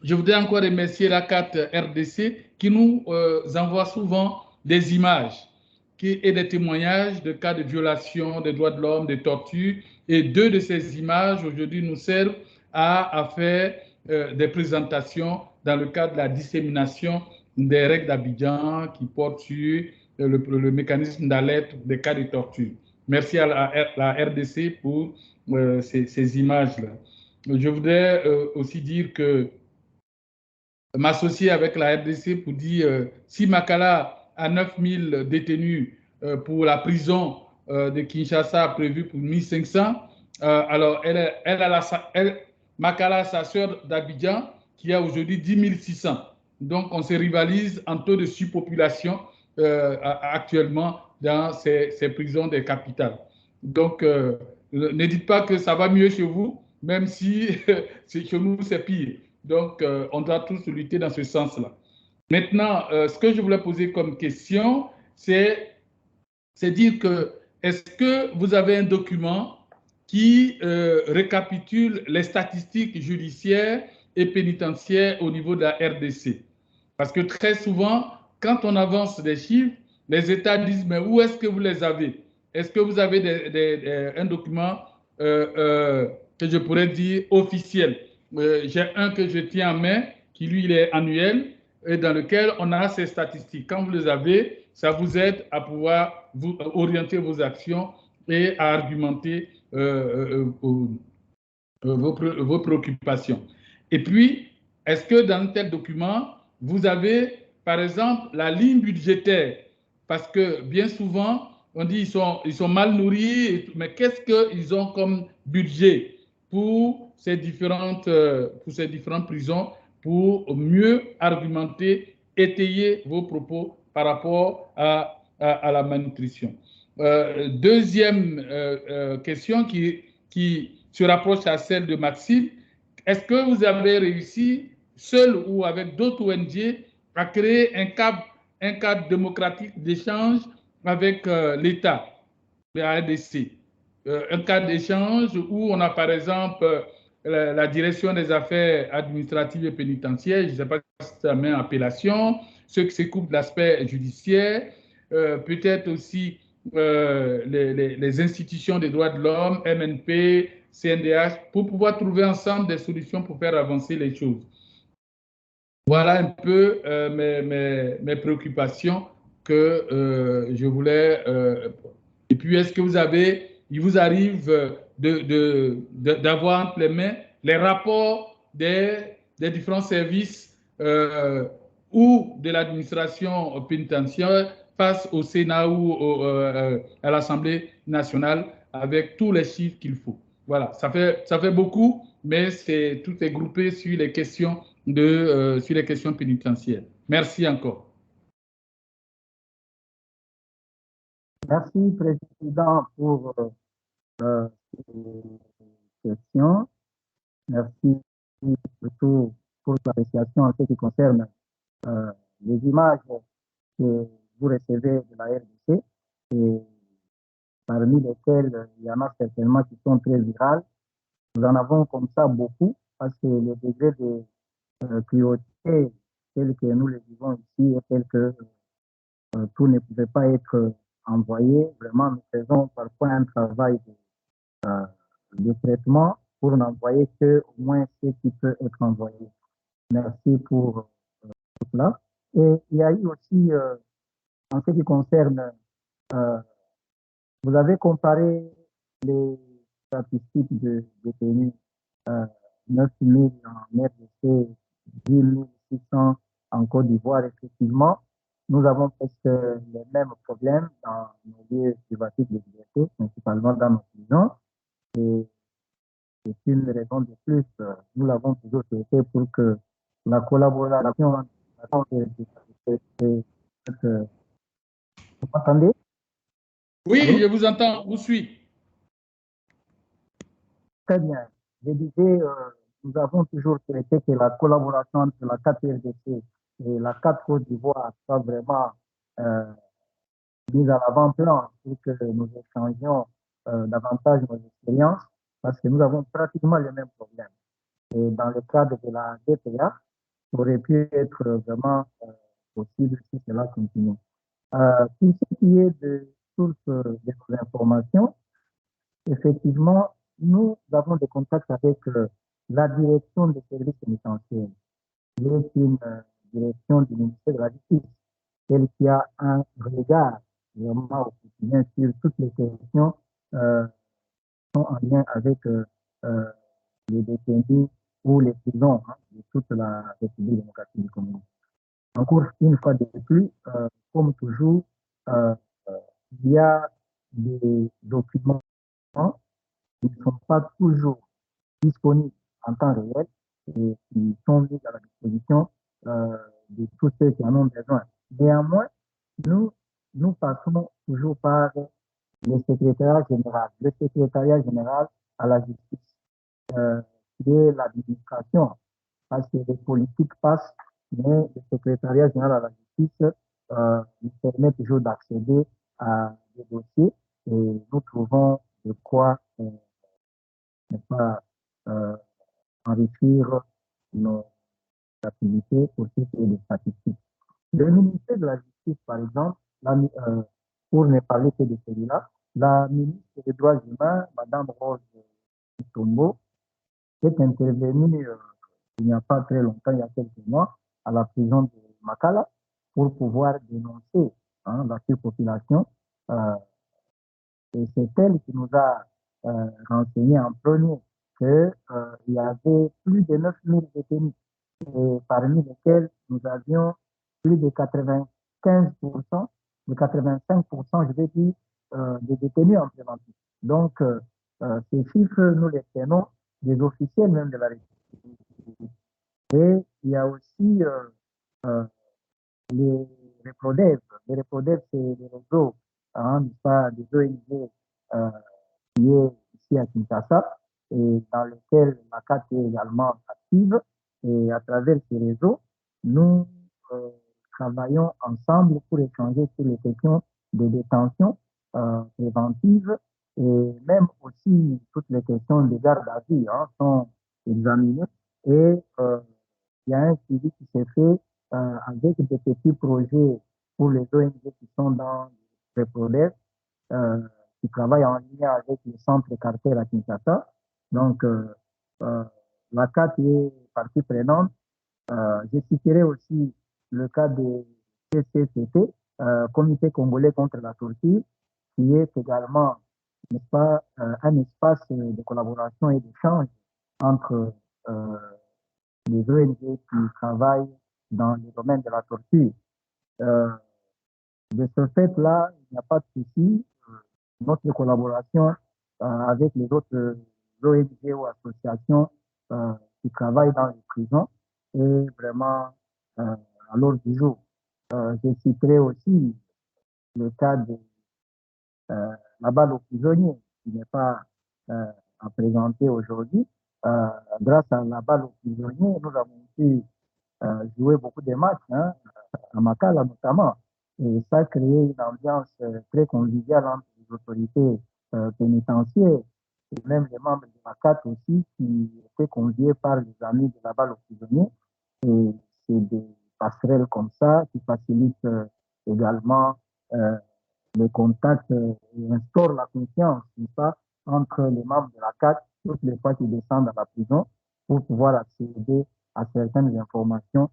[SPEAKER 7] je voudrais encore remercier la CAT RDC qui nous envoie souvent des images et des témoignages de cas de violation des droits de l'homme, de torture. Et 2 de ces images aujourd'hui nous servent à faire des présentations dans le cadre de la dissémination des règles d'Abidjan qui portent sur le mécanisme d'alerte des cas de torture. Merci à la RDC pour ces images-là. Je voudrais aussi dire que m'associer avec la RDC pour dire si Makala a 9000 détenus pour la prison de Kinshasa prévue pour 1500, alors Makala a sa sœur d'Abidjan qui a aujourd'hui 10 600. Donc on se rivalise en taux de surpopulation actuellement dans ces prisons des capitales. Donc ne dites pas que ça va mieux chez vous, même si chez nous c'est pire. Donc, on doit tous lutter dans ce sens-là. Maintenant, ce que je voulais poser comme question, c'est dire que est-ce que vous avez un document qui récapitule les statistiques judiciaires et pénitentiaires au niveau de la RDC? Parce que très souvent, quand on avance des chiffres, les États disent, mais où est-ce que vous les avez? Est-ce que vous avez un document que je pourrais dire officiel? J'ai un que je tiens en main, qui lui, il est annuel, et dans lequel on a ces statistiques. Quand vous les avez, ça vous aide à pouvoir vous orienter vos actions et à argumenter vos préoccupations. Et puis, est-ce que dans un tel document, vous avez, par exemple, la ligne budgétaire? Parce que bien souvent, on dit ils sont mal nourris, mais qu'est-ce qu'ils ont comme budget pour ces différentes prisons pour mieux argumenter, étayer vos propos par rapport à la malnutrition? Deuxième question qui se rapproche à celle de Maxime. Est-ce que vous avez réussi, seul ou avec d'autres ONG, à créer un cadre démocratique d'échange avec l'État, la RDC? Un cadre d'échange où on a par exemple la direction des affaires administratives et pénitentiaires, je ne sais pas si c'est la même appellation, ceux qui s'occupent de l'aspect judiciaire, peut-être aussi les institutions des droits de l'homme, MNP, CNDH, pour pouvoir trouver ensemble des solutions pour faire avancer les choses. Voilà un peu mes préoccupations que je voulais. Et puis, est-ce que il vous arrive d'avoir entre les mains les rapports des différents services ou de l'administration pénitentiaire face au Sénat ou à l'Assemblée nationale avec tous les chiffres qu'il faut. Voilà, ça fait beaucoup, mais tout est groupé sur les questions sur les questions pénitentiaires. Merci encore.
[SPEAKER 1] Merci, Président, pour ces questions. Merci surtout pour l'appréciation en ce qui concerne les images que vous recevez de la RDC, et parmi lesquelles il y en a certainement qui sont très virales. Nous en avons comme ça beaucoup, parce que le degré de cruauté tel que nous le vivons ici est tel que tout ne pouvait pas être envoyé. Vraiment, nous faisons parfois un travail de traitement pour n'envoyer que au moins ce qui peut être envoyé. Merci pour tout cela. Et il y a eu aussi, en ce qui concerne, vous avez comparé les statistiques de détenus, 9 000 en RDC, 10 600 en Côte d'Ivoire. Effectivement, nous avons presque les mêmes problèmes dans nos lieux privatifs de liberté, principalement dans nos prisons. Et c'est une raison de plus. Nous l'avons toujours souhaité pour que la collaboration vous m'entendez?
[SPEAKER 7] Oui,
[SPEAKER 1] Allô?
[SPEAKER 7] je vous entends, vous suis.
[SPEAKER 1] Très bien. Je disais, nous avons toujours souhaité que la collaboration entre la 4RDC et la 4 Côte d'Ivoire soit vraiment mise à l'avant-plan pour que nous échangions davantage nos expériences, parce que nous avons pratiquement les mêmes problèmes. Et dans le cadre de la DPA, ça aurait pu être vraiment possible si cela continue. Pour ce qui est de sources de nos informations, effectivement, nous avons des contacts avec la direction des services pénitentiaires, qui est une direction du ministère de la Justice, celle qui a un regard vraiment au quotidien sur toutes les questions qui sont en lien avec les détenus ou les prisons de toute la République démocratique du Congo. Encore une fois de plus, comme toujours, il y a des documents qui ne sont pas toujours disponibles en temps réel et qui sont mis à la disposition de tous ceux qui en ont besoin. Néanmoins, nous passons toujours par le secrétariat général. Le secrétariat général à la justice, qui est l'administration, parce que les politiques passent, mais le secrétariat général à la justice nous permet toujours d'accéder à des dossiers et nous trouvons de quoi n'est pas enrichir nos activités pour ce qui est des statistiques. Le ministère de la Justice, par exemple, pour ne parler que de celui-là, la ministre des Droits humains, Mme Rose Tombo, est intervenue il n'y a pas très longtemps, il y a quelques mois, à la prison de Makala pour pouvoir dénoncer la surpopulation. Et c'est elle qui nous a renseigné en premier qu'il y avait plus de 9 000 détenus, et parmi lesquels nous avions plus de 95%, de 85%, je vais dire, de détenus en préventif. Donc, ces chiffres, nous les tenons des officiels même de la République. Et il y a aussi les REPRODEV. Les REPRODEV, c'est le réseau des ONG qui est ici à Kinshasa et dans lequel la CAT est également active. Et à travers ces réseaux, nous travaillons ensemble pour échanger sur les questions de détention préventive et même aussi toutes les questions de garde à vue sont examinées. Et il y a un suivi qui s'est fait avec des petits projets pour les ONG qui sont dans les projets, qui travaillent en lien avec le centre Carter à Kinshasa. Donc, la CAT est partie prenante. Je citerai aussi le cas de CCCT, Comité congolais contre la torture, qui est également, n'est-ce pas, un espace de collaboration et d'échange entre les ONG qui travaillent dans le domaine de la torture. De ce fait-là, il n'y a pas de souci. Notre collaboration avec les autres ONG ou associations qui travaillent dans les prisons est vraiment à l'ordre du jour. Je citerai aussi le cas de la balle aux prisonniers, qui n'est pas à présenter aujourd'hui. Grâce à la balle aux prisonniers, nous avons pu jouer beaucoup de matchs, hein, à Makala notamment. Et ça a créé une ambiance très conviviale entre les autorités pénitentiaires et même les membres de la CAT aussi qui étaient conviés par les amis de la balle aux prisonniers. Et c'est des passerelles comme ça qui facilitent également les contacts et instaurent la confiance, n'est-ce pas, entre les membres de la CAT toutes les fois qu'ils descendent à la prison pour pouvoir accéder à certaines informations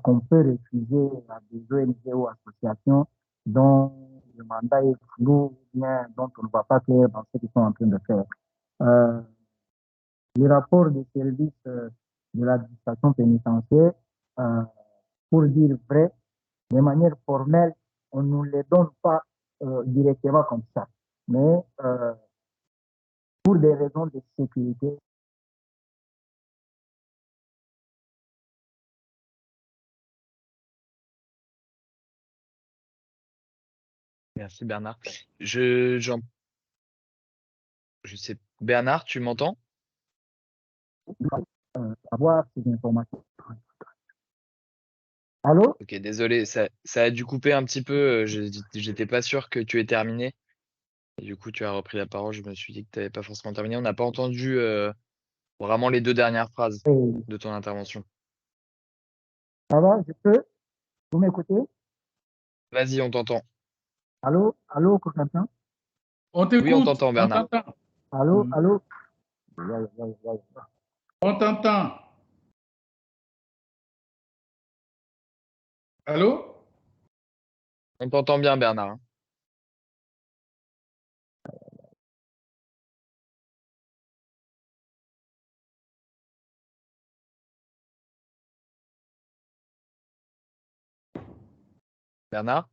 [SPEAKER 1] qu'on peut refuser à des ONG ou associations dont le mandat est flou, bien dont on ne voit pas clair dans ce qu'ils sont en train de faire. Les rapports des services de l'administration pénitentiaire, pour dire vrai, de manière formelle, on ne nous les donne pas directement comme ça. Mais pour des raisons de sécurité,
[SPEAKER 2] Merci Bernard. Je sais, Bernard, tu m'entends?
[SPEAKER 1] avoir ces informations. Allô?
[SPEAKER 2] Ok, désolé, ça a dû couper un petit peu. J'étais pas sûr que tu aies terminé. Et du coup, tu as repris la parole. Je me suis dit que tu n'avais pas forcément terminé. On n'a pas entendu vraiment les 2 dernières phrases
[SPEAKER 1] Oui.
[SPEAKER 2] de ton intervention.
[SPEAKER 1] Ça va, je peux? Vous m'écoutez?
[SPEAKER 2] Vas-y, on t'entend.
[SPEAKER 1] Allô? Allô, Constantin?
[SPEAKER 7] On
[SPEAKER 2] Oui, on
[SPEAKER 7] t'écoute,
[SPEAKER 2] t'entend,
[SPEAKER 7] on
[SPEAKER 2] Bernard.
[SPEAKER 7] t'entend.
[SPEAKER 1] Allô? Allô?
[SPEAKER 7] On t'entend. Allô?
[SPEAKER 2] On t'entend bien, Bernard, hein. Bernard?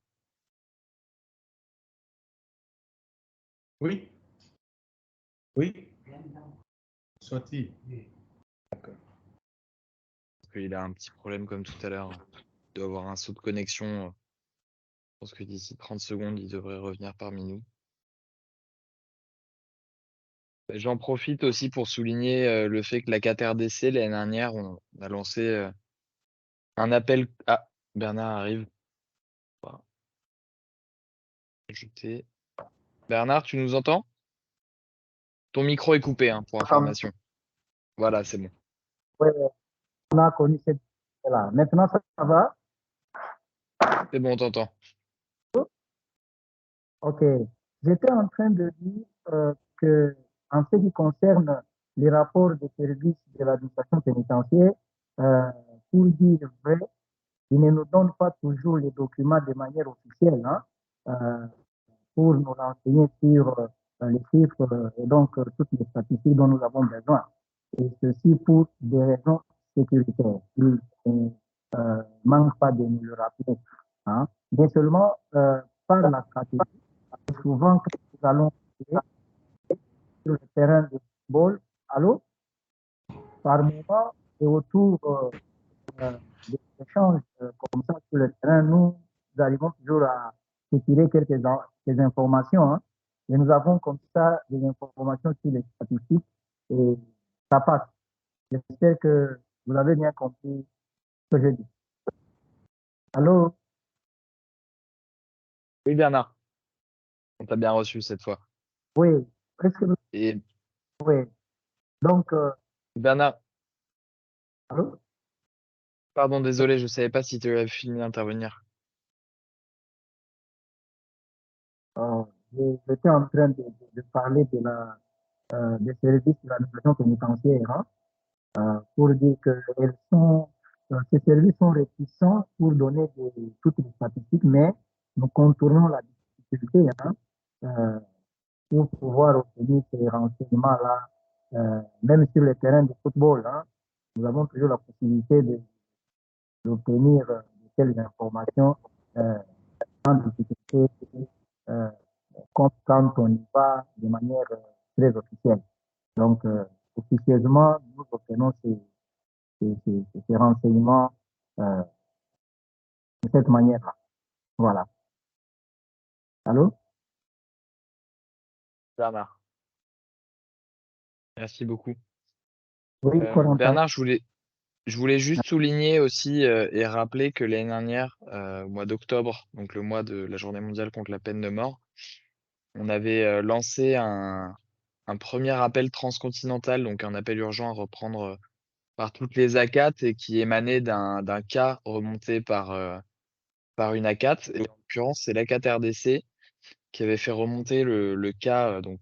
[SPEAKER 7] Oui. Oui. Sorti.
[SPEAKER 2] Parce qu'il a un petit problème comme tout à l'heure. Il doit avoir un saut de connexion. Je pense que d'ici 30 secondes, il devrait revenir parmi nous. J'en profite aussi pour souligner le fait que la 4RDC, l'année dernière, on a lancé un appel. Ah, Bernard arrive. Voilà. Ajouter. Bernard, tu nous entends? Ton micro est coupé, hein, pour information. Voilà, c'est bon.
[SPEAKER 1] Oui, on a connu cette là. Maintenant, ça va?
[SPEAKER 2] C'est bon, on t'entend.
[SPEAKER 1] OK. J'étais en train de dire que, en ce qui concerne les rapports de services de l'administration pénitentiaire, euh, pour dire vrai, ils ne nous donnent pas toujours les documents de manière officielle, hein, pour nous renseigner sur les chiffres et donc toutes les statistiques dont nous avons besoin. Et ceci pour des raisons sécuritaires. Ils ne manquent pas de nous le rappeler. Hein. Mais seulement par la stratégie, souvent quand nous allons sur le terrain de football, allô, par moment et autour des échanges comme ça sur le terrain, nous arrivons toujours à tirer quelques informations. Hein, et nous avons comme ça des informations sur les statistiques et ça passe. J'espère que vous avez bien compris ce que je dis. Allô?
[SPEAKER 2] Oui, Bernard. On t'a bien reçu cette fois.
[SPEAKER 1] Oui, presque.
[SPEAKER 2] Et
[SPEAKER 1] Oui. Donc,
[SPEAKER 2] Bernard,
[SPEAKER 1] allô?
[SPEAKER 2] pardon, désolé, je savais pas si tu avais fini d'intervenir.
[SPEAKER 1] J'étais en train de parler des services de l'administration pénitentiaire, hein, pour dire que ces services sont réticents pour donner toutes les statistiques, mais nous contournons la difficulté, hein, pour pouvoir obtenir ces renseignements-là, même sur le terrain de football. Hein, nous avons toujours la possibilité d'obtenir de telles informations sans difficulté, quand on y va de manière très officiel. Donc, officieusement, nous obtenons ces renseignements de cette manière-là. Voilà. Allô?
[SPEAKER 2] Bernard. Merci beaucoup.
[SPEAKER 1] Oui, Corentin.
[SPEAKER 2] Bernard, je voulais juste souligner aussi et rappeler que l'année dernière, au mois d'octobre, donc le mois de la Journée mondiale contre la peine de mort, on avait lancé un premier appel transcontinental, donc un appel urgent à reprendre par toutes les ACAT et qui émanait d'un cas remonté par une ACAT. Et en l'occurrence, c'est l'ACAT RDC qui avait fait remonter le cas, donc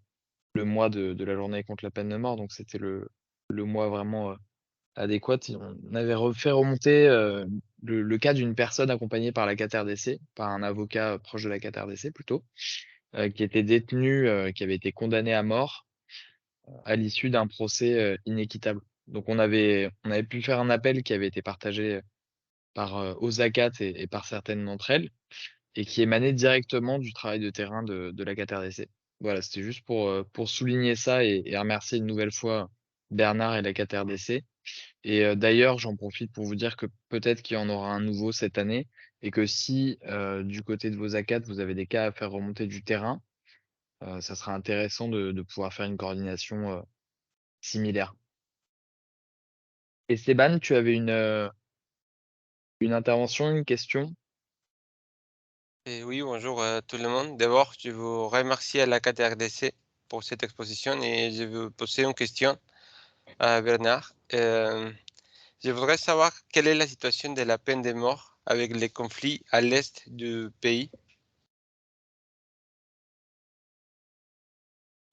[SPEAKER 2] le mois de la journée contre la peine de mort. Donc c'était le mois vraiment adéquat. On avait fait remonter le cas d'une personne accompagnée par l'ACAT RDC, par un avocat proche de l'ACAT RDC plutôt, qui était détenu, qui avait été condamné à mort à l'issue d'un procès inéquitable. Donc on avait pu faire un appel qui avait été partagé par aux ACAT et par certaines d'entre elles, et qui émanait directement du travail de terrain de l'ACAT RDC. Voilà, c'était juste pour souligner ça et remercier une nouvelle fois Bernard et l'ACAT RDC. Et d'ailleurs, j'en profite pour vous dire que peut-être qu'il y en aura un nouveau cette année, et que si du côté de vos ACAT, vous avez des cas à faire remonter du terrain, ça sera intéressant de pouvoir faire une coordination similaire. Esteban, tu avais une intervention, une question?
[SPEAKER 8] Oui, bonjour tout le monde. D'abord, je vous remercie à la KTRDC pour cette exposition et je vais poser une question à Bernard. Je voudrais savoir quelle est la situation de la peine de mort avec les conflits à l'est du pays.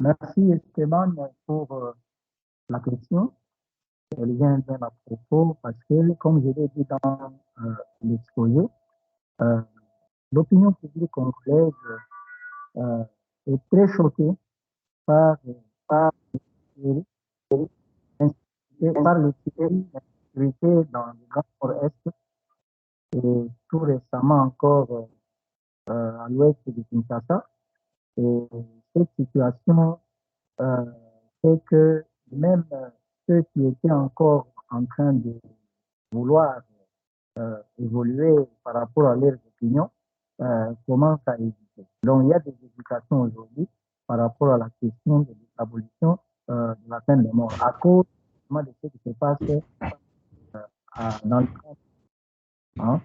[SPEAKER 1] Merci Esteban pour la question. Elle vient bien à propos parce que, comme je l'ai dit dans l'exposé, l'opinion publique congolaise est très choquée par les sécurités dans le Grand Nord-Est et tout récemment encore à l'ouest de Kinshasa. Et cette situation fait que même ceux qui étaient encore en train de vouloir évoluer par rapport à leurs opinions commencent à hésiter. Donc il y a des éducations aujourd'hui par rapport à la question de l'abolition de la peine de mort à cause de ce qui se passe dans le monde. Hein?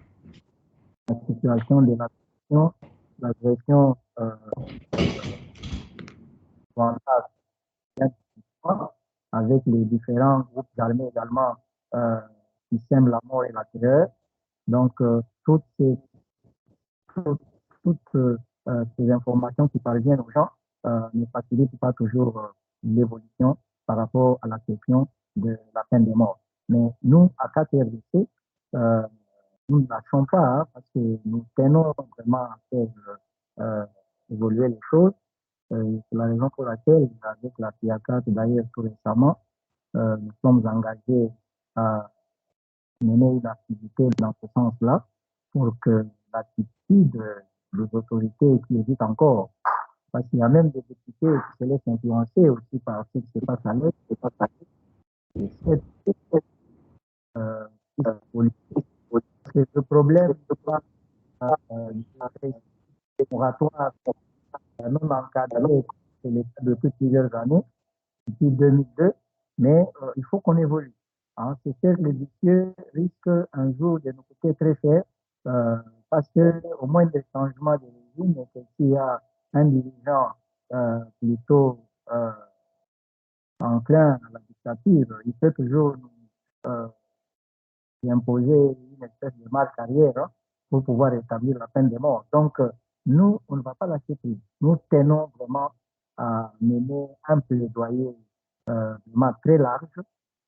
[SPEAKER 1] La situation de l'agression avec les différents groupes armés également qui sèment la mort et la terreur. Donc, toutes ces informations qui parviennent aux gens ne facilitent pas toujours l'évolution par rapport à la question de la peine de mort. Mais nous, à KTRDC, nous ne lâchons pas hein, parce que nous tenons vraiment à faire évoluer les choses. C'est la raison pour laquelle, avec la PIACAT d'ailleurs tout récemment, nous sommes engagés à mener une activité dans ce sens-là pour que l'attitude des autorités qui hésitent encore, parce qu'il y a même des députés qui se laissent influencer aussi par ce qui se passe à l'Est, c'est pas ça. Le problème, c'est pas moratoire, même encadré depuis plusieurs années, depuis 2002, mais il faut qu'on évolue. Hein. Ce cercle vicieux risque un jour de nous coûter très cher parce qu'au moins des changements de régime, et que s'il y a un dirigeant plutôt enclin à la dictature, il peut toujours nous imposer une espèce de marche arrière hein, pour pouvoir établir la peine de mort. Donc, nous, on ne va pas lâcher prise. Nous tenons vraiment à mener un plaidoyer vraiment très large.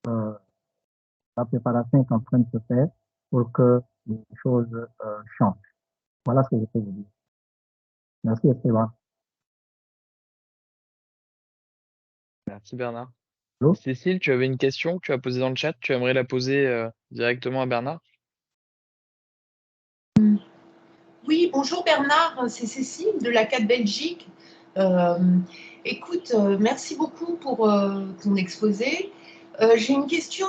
[SPEAKER 1] La préparation est en train de se faire pour que les choses changent. Voilà ce que je peux vous dire. Merci, Esteban.
[SPEAKER 2] Merci Bernard.
[SPEAKER 1] Allô?
[SPEAKER 2] Cécile, tu avais une question que tu as posée dans le chat. Tu aimerais la poser directement à Bernard?
[SPEAKER 9] Oui, bonjour Bernard, c'est Cécile de la CAT Belgique. Écoute, merci beaucoup pour ton exposé. J'ai une question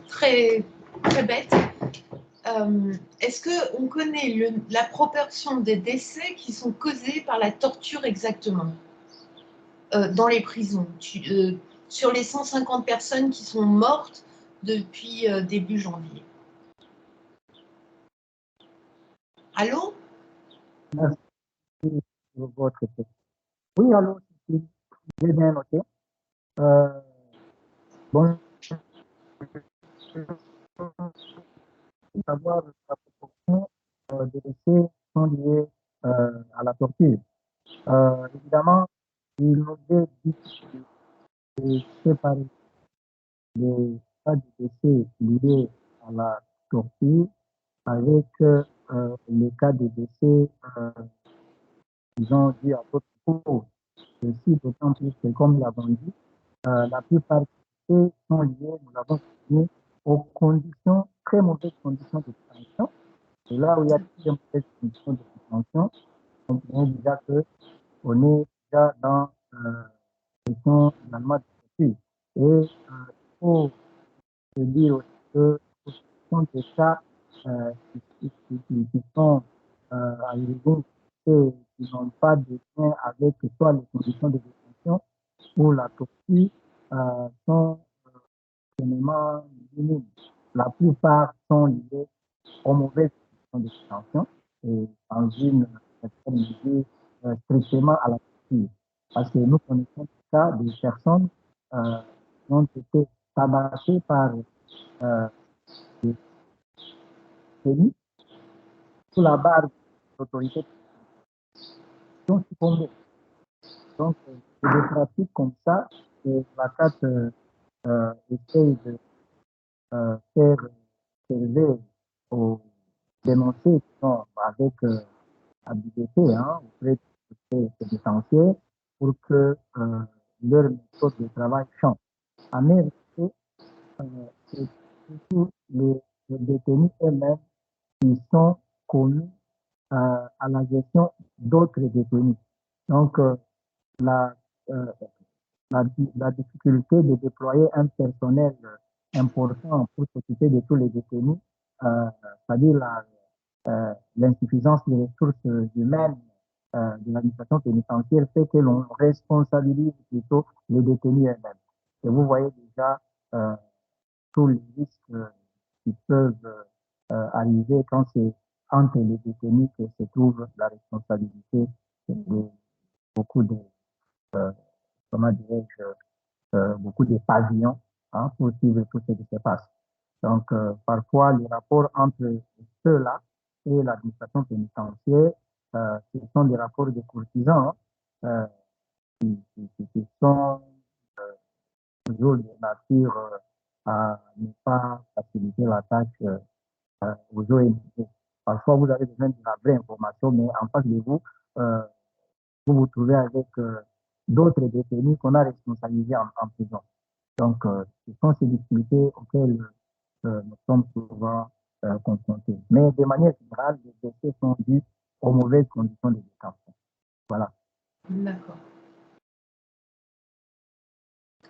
[SPEAKER 9] très, très bête. Est-ce qu'on connaît la proportion des décès qui sont causés par la torture exactement dans les prisons sur les 150 personnes qui sont mortes depuis début janvier? Allô?
[SPEAKER 1] Merci pour votre question. Oui, allô, j'ai bien noté. Bon, savoir la proportion des décès sont liés à la torture. Évidemment, il nous est difficile de séparer les cas de décès liés à la torture avec les cas de décès disons, dû à d'autres causes. Ceci d'autant plus que, comme nous l'avons dit, la plupart des décès sont liés, nous l'avons souligné, aux conditions, très mauvaises conditions de détention. Et là où il y a très mauvaises conditions de détention, on dirait déjà qu'on est déjà dans une question également de torture. Et il faut se dire aussi que ce sont des cas qui sont à l'origine et qui n'ont pas de lien avec soit les conditions de détention ou la torture sont extrêmement minimes. La plupart sont liés aux mauvaises conditions de détention et dans une certaine mesure strictement à la torture. Parce que nous connaissons des cas de personnes qui ont été tabassées par des détenus sous la barre de l'autorité qui ont succombé. Donc, c'est des pratiques comme ça que la CAT essaye de faire servir aux dénoncés qui sont avec habileté auprès de ces défenseurs pour que leur méthode de travail change. En réalité, c'est surtout les détenus eux-mêmes qui sont connus à la gestion d'autres détenus. Donc, la, euh, la difficulté de déployer un personnel important pour s'occuper de tous les détenus, c'est-à-dire l'insuffisance des ressources humaines de l'administration pénitentiaire fait que l'on responsabilise plutôt les détenus eux-mêmes. Et vous voyez déjà tous les risques qui peuvent arriver quand c'est entre les détenus que se trouve la responsabilité de beaucoup de, comment dirais-je, beaucoup de pavillons pour suivre tout ce qui se passe. Donc, parfois, les rapports entre ceux-là et l'administration pénitentiaire, ce sont des rapports de courtisans qui sont toujours de nature à ne pas faciliter la tâche aux ONG. Parfois, vous avez besoin de la vraie information, mais en face de vous, vous vous trouvez avec d'autres détenus qu'on a responsabilisés en prison. Donc, ce sont ces difficultés auxquelles nous sommes souvent confrontés. Mais de manière générale, les décès sont dus aux mauvaises conditions de détention. Voilà.
[SPEAKER 9] D'accord.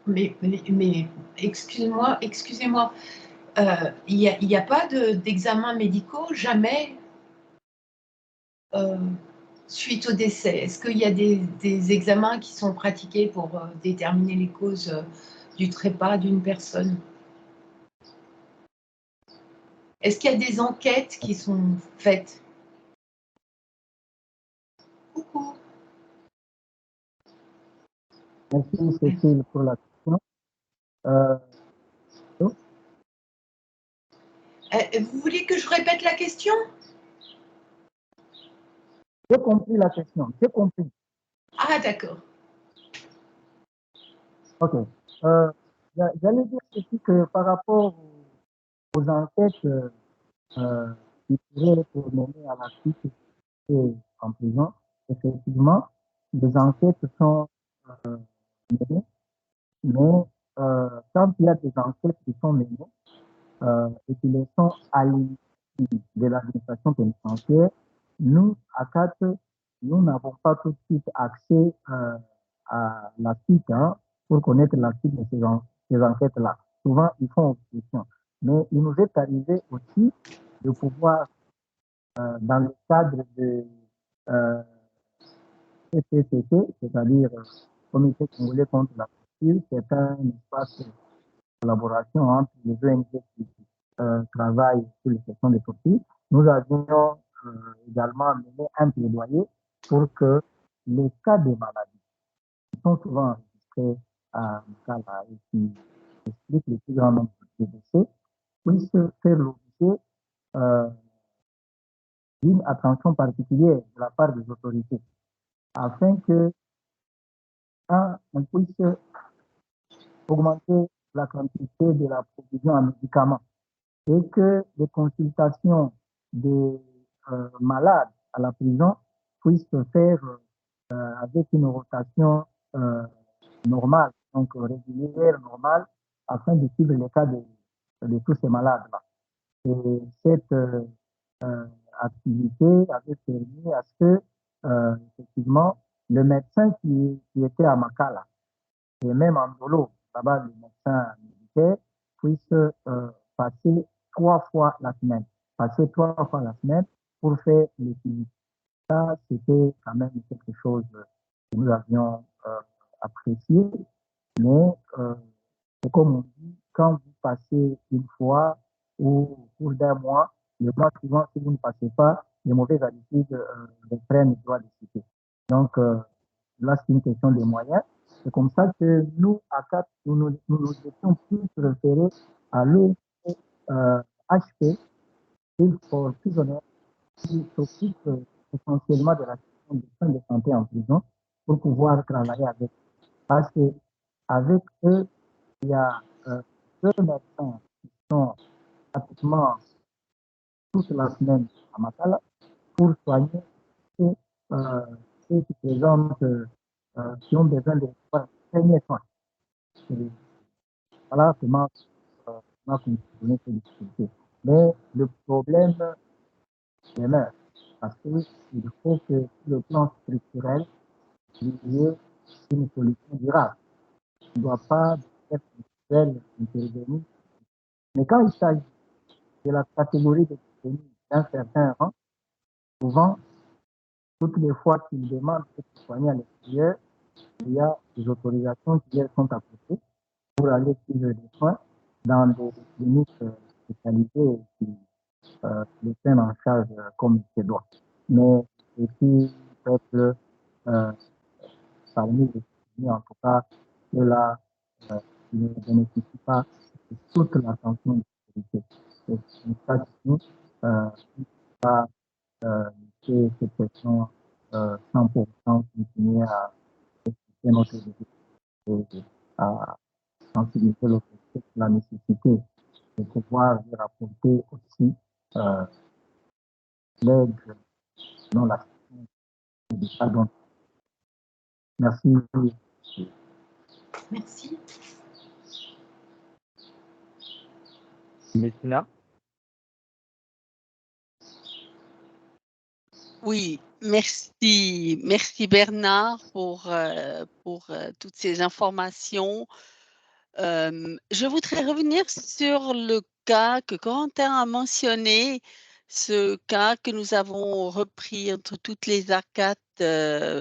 [SPEAKER 9] Mais excusez-moi, il n'y a pas d'examen médicaux, jamais suite au décès. Est-ce qu'il y a des examens qui sont pratiqués pour déterminer les causes du trépas d'une personne? Est-ce qu'il y a des enquêtes qui sont faites? Coucou.
[SPEAKER 1] Merci Cécile pour la question.
[SPEAKER 9] Vous voulez que je répète la question?
[SPEAKER 1] J'ai compris la question, j'ai compris.
[SPEAKER 9] Ah, d'accord.
[SPEAKER 1] Ok. J'allais dire ceci que par rapport aux enquêtes qui pourraient être menées à la suite en prison, effectivement, des enquêtes sont menées, mais quand il y a des enquêtes qui sont menées et qui les sont à l'initiative de l'administration pénitentiaire, nous, à CAT, nous n'avons pas tout de suite accès à la suite pour connaître la suite de ces enquêtes-là. Souvent, ils font opposition. Mais il nous est arrivé aussi de pouvoir, dans le cadre de CCCT, c'est-à-dire Comité congolais contre la torture, c'est un espace de collaboration entre les ONG qui travaillent sur les questions de torture. Nous avions également mené un plaidoyer pour que les cas de maladie qui sont souvent enregistrés à Makala et qui expliquent le plus grand nombre de décès puissent faire l'objet d'une attention particulière de la part des autorités afin que on puisse augmenter la quantité de la provision en médicaments et que les consultations des malades à la prison puissent se faire avec une rotation normale, donc régulière, normale, afin de suivre les cas de tous ces malades-là. Et cette activité avait permis à ce que, effectivement, le médecin qui était à Makala, et même en Dolo, là-bas, le médecin militaire, puisse passer 3 fois la semaine. Passer 3 fois la semaine pour faire le suivi. Ça, c'était quand même quelque chose que nous avions apprécié. Mais c'est comme on dit, quand vous passez une fois ou au cours d'un mois, le mois suivant, si vous ne passez pas, les mauvaises habitudes reprennent le droit de citer. Donc, là, c'est une question de moyens. C'est comme ça que nous, à CAP, nous étions plus référés à l'OHP, l'île pour prisonniers, qui s'occupe essentiellement de la question des soins de santé en prison pour pouvoir travailler avec. Parce qu'avec eux, il y a 2 médecins qui sont pratiquement toute la semaine à Makala pour soigner ceux qui présentent, qui ont besoin de premiers soins. Voilà comment on a fonctionné ces difficultés. Mais le problème demeure parce qu'il faut que sur le plan structurel, il y ait une solution durable. On ne doit pas être structurel intervenir. Mais quand il s'agit de la catégorie de détenus d'un certain rang, souvent, toutes les fois qu'ils demandent d'être soignés à l'extérieur, il y a des autorisations qui leur sont apportées pour aller suivre des soins dans des cliniques spécialisées qui les prennent en charge comme il se doit. Mais et puis, peut-être parmi les détenus, en tout cas, ceux-là ne bénéficient pas de toute l'attention de sécurité. C'est une ça que nous, pas laisser cette question 100% continuer à expliquer notre vie et à sensibiliser l'autorité sur la nécessité de pouvoir leur apporter aussi l'aide dans la question du pardon. Merci.
[SPEAKER 9] Merci.
[SPEAKER 2] Messina?
[SPEAKER 3] Oui, merci. Merci Bernard pour toutes ces informations. Je voudrais revenir sur le cas que Corentin a mentionné, ce cas que nous avons repris entre toutes les ACAT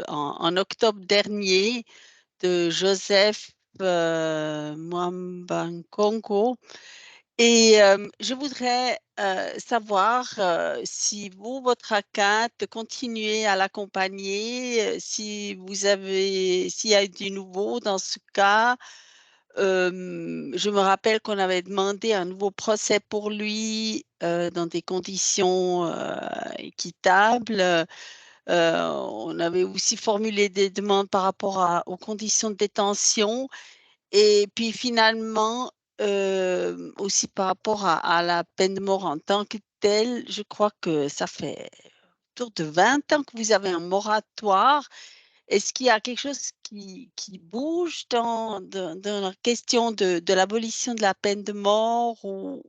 [SPEAKER 3] en octobre dernier de Joseph Mwambankongo. Et je voudrais savoir si vous, votre ACAT, continuez à l'accompagner, si vous avez, s'il y a du nouveau dans ce cas. Je me rappelle qu'on avait demandé un nouveau procès pour lui dans des conditions équitables. On avait aussi formulé des demandes par rapport aux conditions de détention. Et puis finalement, aussi par rapport à la peine de mort en tant que telle, je crois que ça fait autour de 20 ans que vous avez un moratoire. Est-ce qu'il y a quelque chose qui bouge dans la question de l'abolition de la peine de mort ou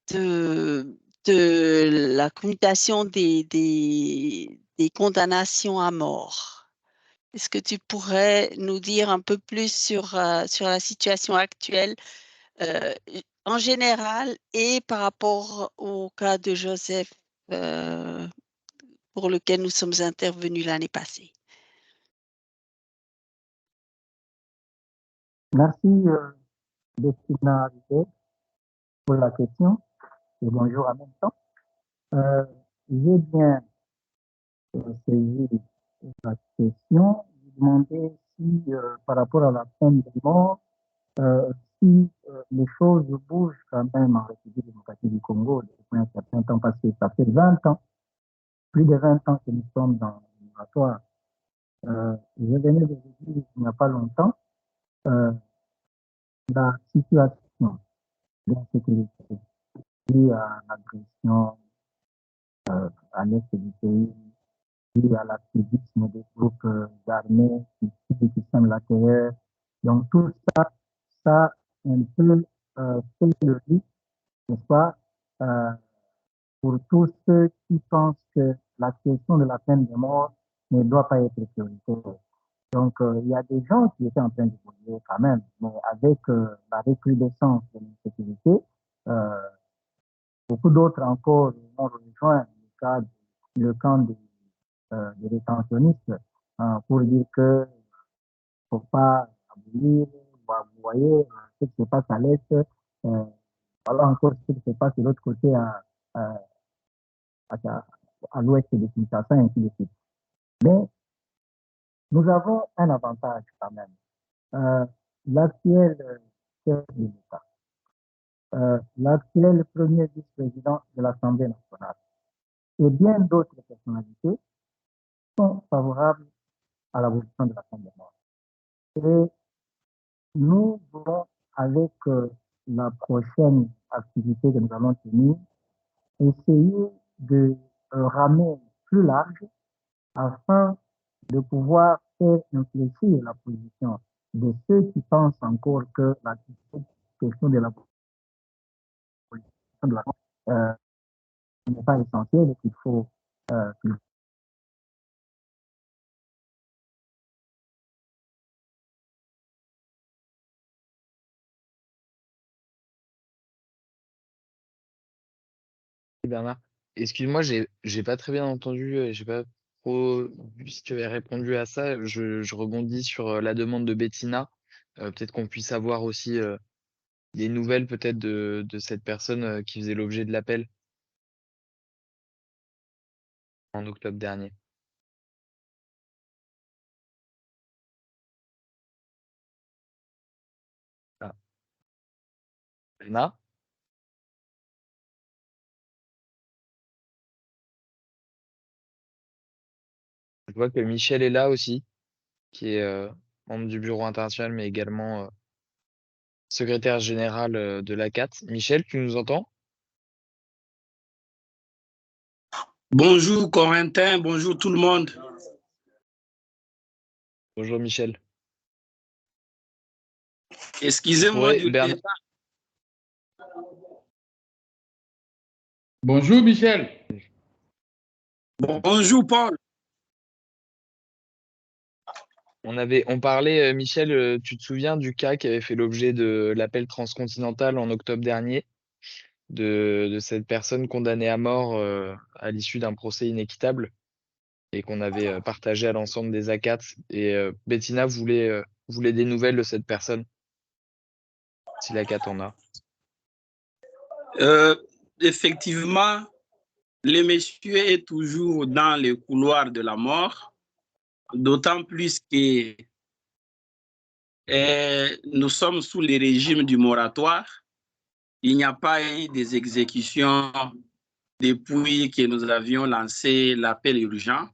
[SPEAKER 3] de de la commutation des condamnations à mort. Est-ce que tu pourrais nous dire un peu plus sur la situation actuelle en général et par rapport au cas de Joseph pour lequel nous sommes intervenus l'année passée?
[SPEAKER 1] Merci, Destina Rivet, pour la question et bonjour en même temps. J'ai bien saisi la question. Vous demandez si, par rapport à la peine de mort, si les choses bougent quand même en République démocratique du Congo depuis un certain temps, parce que ça fait 20 ans, plus de 20 ans que nous sommes dans le moratoire. Je venais de vous dire il n'y a pas longtemps, la situation d'insécurité due à l'agression à l'est du pays, due à l'activisme des groupes d'armées qui sèment la terreur. Donc tout ça, ça un peu fait le lit, n'est-ce pas, pour tous ceux qui pensent que la question de la peine de mort ne doit pas être prioritaire. Donc, il y a des gens qui étaient en train de bouger quand même, mais avec la recrudescence de l'insécurité, beaucoup d'autres encore ont rejoint le camp des rétentionnistes pour dire que faut pas abolir. Vous voyez ce qui se passe à l'Est, voilà encore ce qui se passe de l'autre côté à l'ouest de Kinshasa, ainsi de suite. Mais nous avons un avantage quand même. L'actuel chef de l'État, l'actuel premier vice-président de l'Assemblée nationale et bien d'autres personnalités sont favorables à l'abolition de la peine de mort. Et nous voulons, avec la prochaine activité que nous allons tenir, essayer de ramer plus large afin de pouvoir faire infléchir la position de ceux qui pensent encore que la question de la n'est pas essentielle et qu'il faut
[SPEAKER 2] Bernard, excuse-moi, j'ai pas très bien entendu, j'ai pas trop vu si tu avais répondu à ça. Je rebondis sur la demande de Bettina. Peut-être qu'on puisse avoir aussi des nouvelles peut-être de cette personne qui faisait l'objet de l'appel en octobre dernier. Ah. Anna? Je vois que Michel est là aussi, qui est membre du bureau international, mais également secrétaire général de l'ACAT. Michel, tu nous entends?
[SPEAKER 10] Bonjour Corentin, bonjour tout le monde.
[SPEAKER 2] Bonjour Michel.
[SPEAKER 10] Excusez-moi du retard.
[SPEAKER 7] Bonjour Michel.
[SPEAKER 10] Bonjour Paul.
[SPEAKER 2] On parlait, Michel, tu te souviens du cas qui avait fait l'objet de l'appel transcontinental en octobre dernier, de cette personne condamnée à mort à l'issue d'un procès inéquitable et qu'on avait partagé à l'ensemble des ACAT. Et Bettina voulait des nouvelles de cette personne, si l'ACAT en a.
[SPEAKER 10] Effectivement, le monsieur est toujours dans les couloirs de la mort, d'autant plus que nous sommes sous le régime du moratoire. Il n'y a pas eu des exécutions depuis que nous avions lancé l'appel urgent.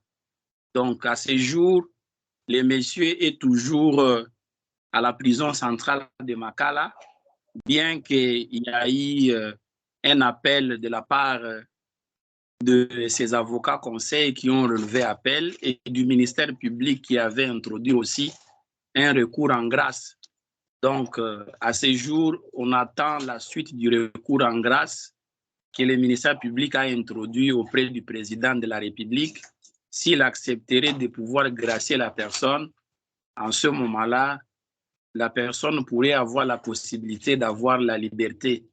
[SPEAKER 10] Donc, à ce jour, le monsieur est toujours à la prison centrale de Makala, bien qu'il y ait eu un appel de la part de ses avocats conseils qui ont relevé appel et du ministère public qui avait introduit aussi un recours en grâce. Donc, à ce jour, on attend la suite du recours en grâce que le ministère public a introduit auprès du président de la République, s'il accepterait de pouvoir gracier la personne, en ce moment-là, la personne pourrait avoir la possibilité d'avoir la liberté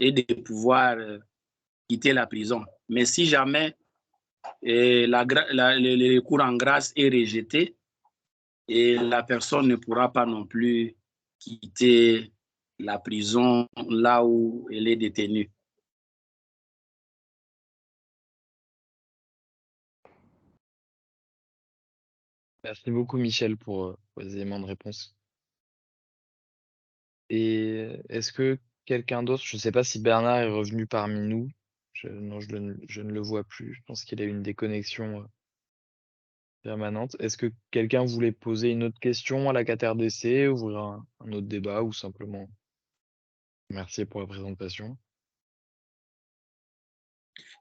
[SPEAKER 10] et de pouvoir quitter la prison. Mais si jamais le recours en grâce est rejeté, et la personne ne pourra pas non plus quitter la prison là où elle est détenue.
[SPEAKER 2] Merci beaucoup, Michel, pour les éléments de réponse. Et est-ce que quelqu'un d'autre, je ne sais pas si Bernard est revenu parmi nous. Non, je ne le vois plus. Je pense qu'il a eu une déconnexion permanente. Est-ce que quelqu'un voulait poser une autre question à la CAT-RDC, ouvrir un autre débat ou simplement merci pour la présentation?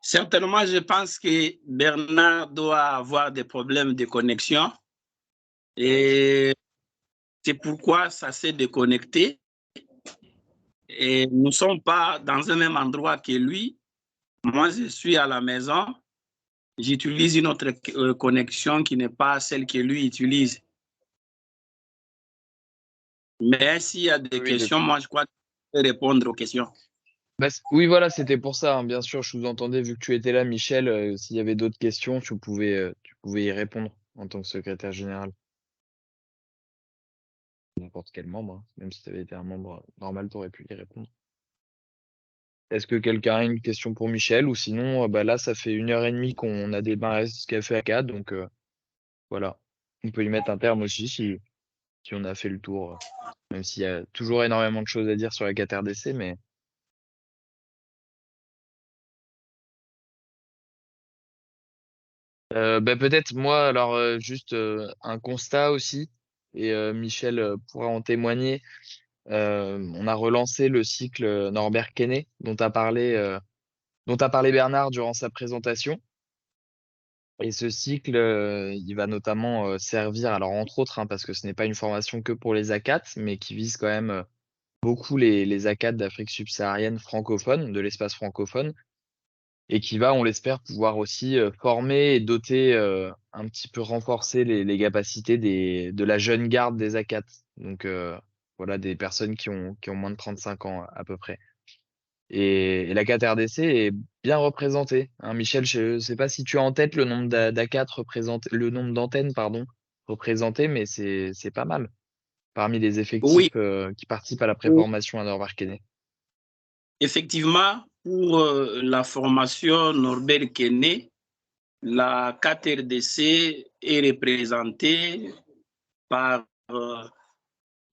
[SPEAKER 10] Certainement, je pense que Bernard doit avoir des problèmes de connexion et c'est pourquoi ça s'est déconnecté. Et nous ne sommes pas dans un même endroit que lui. Moi, je suis à la maison. J'utilise une autre connexion qui n'est pas celle que lui utilise. Mais s'il y a des questions, moi, je crois que je peux répondre aux questions.
[SPEAKER 2] Bah, oui, voilà, c'était pour ça, hein. Bien sûr, je sous-entendais, vu que tu étais là, Michel, s'il y avait d'autres questions, tu pouvais y répondre en tant que secrétaire général. N'importe quel membre, hein. Même si tu avais été un membre normal, tu aurais pu y répondre. Est-ce que quelqu'un a une question pour Michel? Ou sinon, bah là, ça fait 1h30 qu'on a démarré ce café à 4, donc voilà. On peut y mettre un terme aussi si on a fait le tour, même s'il y a toujours énormément de choses à dire sur la CAT-RDC, mais bah, peut-être moi, alors juste un constat aussi, et Michel pourra en témoigner. On a relancé le cycle Norbert Quesnay, dont a parlé Bernard durant sa présentation. Et ce cycle, il va notamment servir, alors entre autres, hein, parce que ce n'est pas une formation que pour les ACAT, mais qui vise quand même beaucoup les ACAT d'Afrique subsaharienne francophone, de l'espace francophone, et qui va, on l'espère, pouvoir aussi former et doter, un petit peu renforcer les capacités de la jeune garde des ACAT. Donc voilà, des personnes qui ont moins de 35 ans à peu près. Et la CAT-RDC est bien représentée, hein. Michel, je ne sais pas si tu as en tête le nombre d'ACAT représentés, le nombre d'antennes, pardon, représentées, mais c'est pas mal parmi les effectifs qui participent à la préformation à Norbert Quesnay.
[SPEAKER 10] Effectivement, pour la formation Norbert Quesnay, la CAT-RDC est représentée par,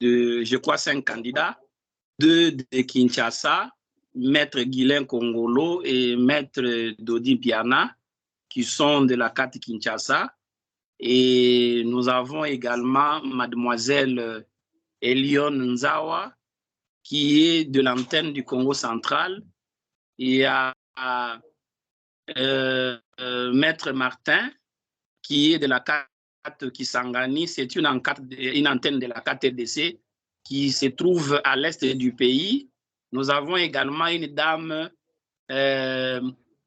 [SPEAKER 10] je crois, 5 candidats, 2 de Kinshasa, Maître Guylain Congolo et Maître Dodi Piana, qui sont de la CAT Kinshasa. Et nous avons également Mademoiselle Elion Nzawa, qui est de l'antenne du Congo central. Il y a Maître Martin, qui est de la CAT Kisangani. C'est une antenne de la CAT-RDC qui se trouve à l'est du pays. Nous avons également une dame,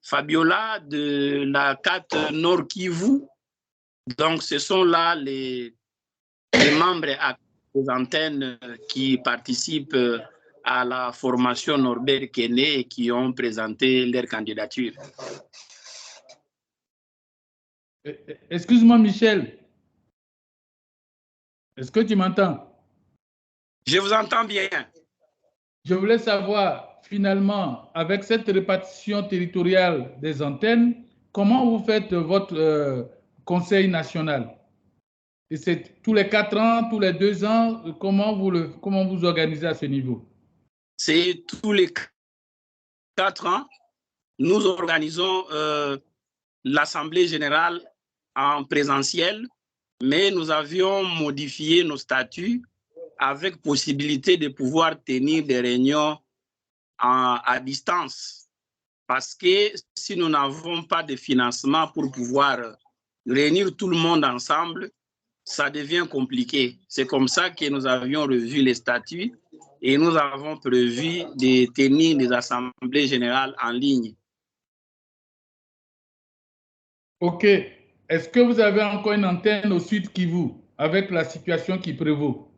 [SPEAKER 10] Fabiola, de la CAT Nord Kivu. Donc, ce sont là les membres des antennes qui participent à la formation Norbert Quesnay et qui ont présenté leur candidature.
[SPEAKER 7] Excuse-moi, Michel. Est-ce que tu m'entends?
[SPEAKER 10] Je vous entends bien.
[SPEAKER 7] Je voulais savoir, finalement, avec cette répartition territoriale des antennes, comment vous faites votre conseil national? Et c'est tous les 4 ans, tous les 2 ans, comment vous organisez à ce niveau?
[SPEAKER 10] C'est tous les 4 ans. Nous organisons l'Assemblée générale en présentiel, mais nous avions modifié nos statuts avec possibilité de pouvoir tenir des réunions à distance. Parce que si nous n'avons pas de financement pour pouvoir réunir tout le monde ensemble, ça devient compliqué. C'est comme ça que nous avions revu les statuts et nous avons prévu de tenir des assemblées générales en ligne.
[SPEAKER 7] OK. Est-ce que vous avez encore une antenne au Sud Kivu avec la situation qui prévaut?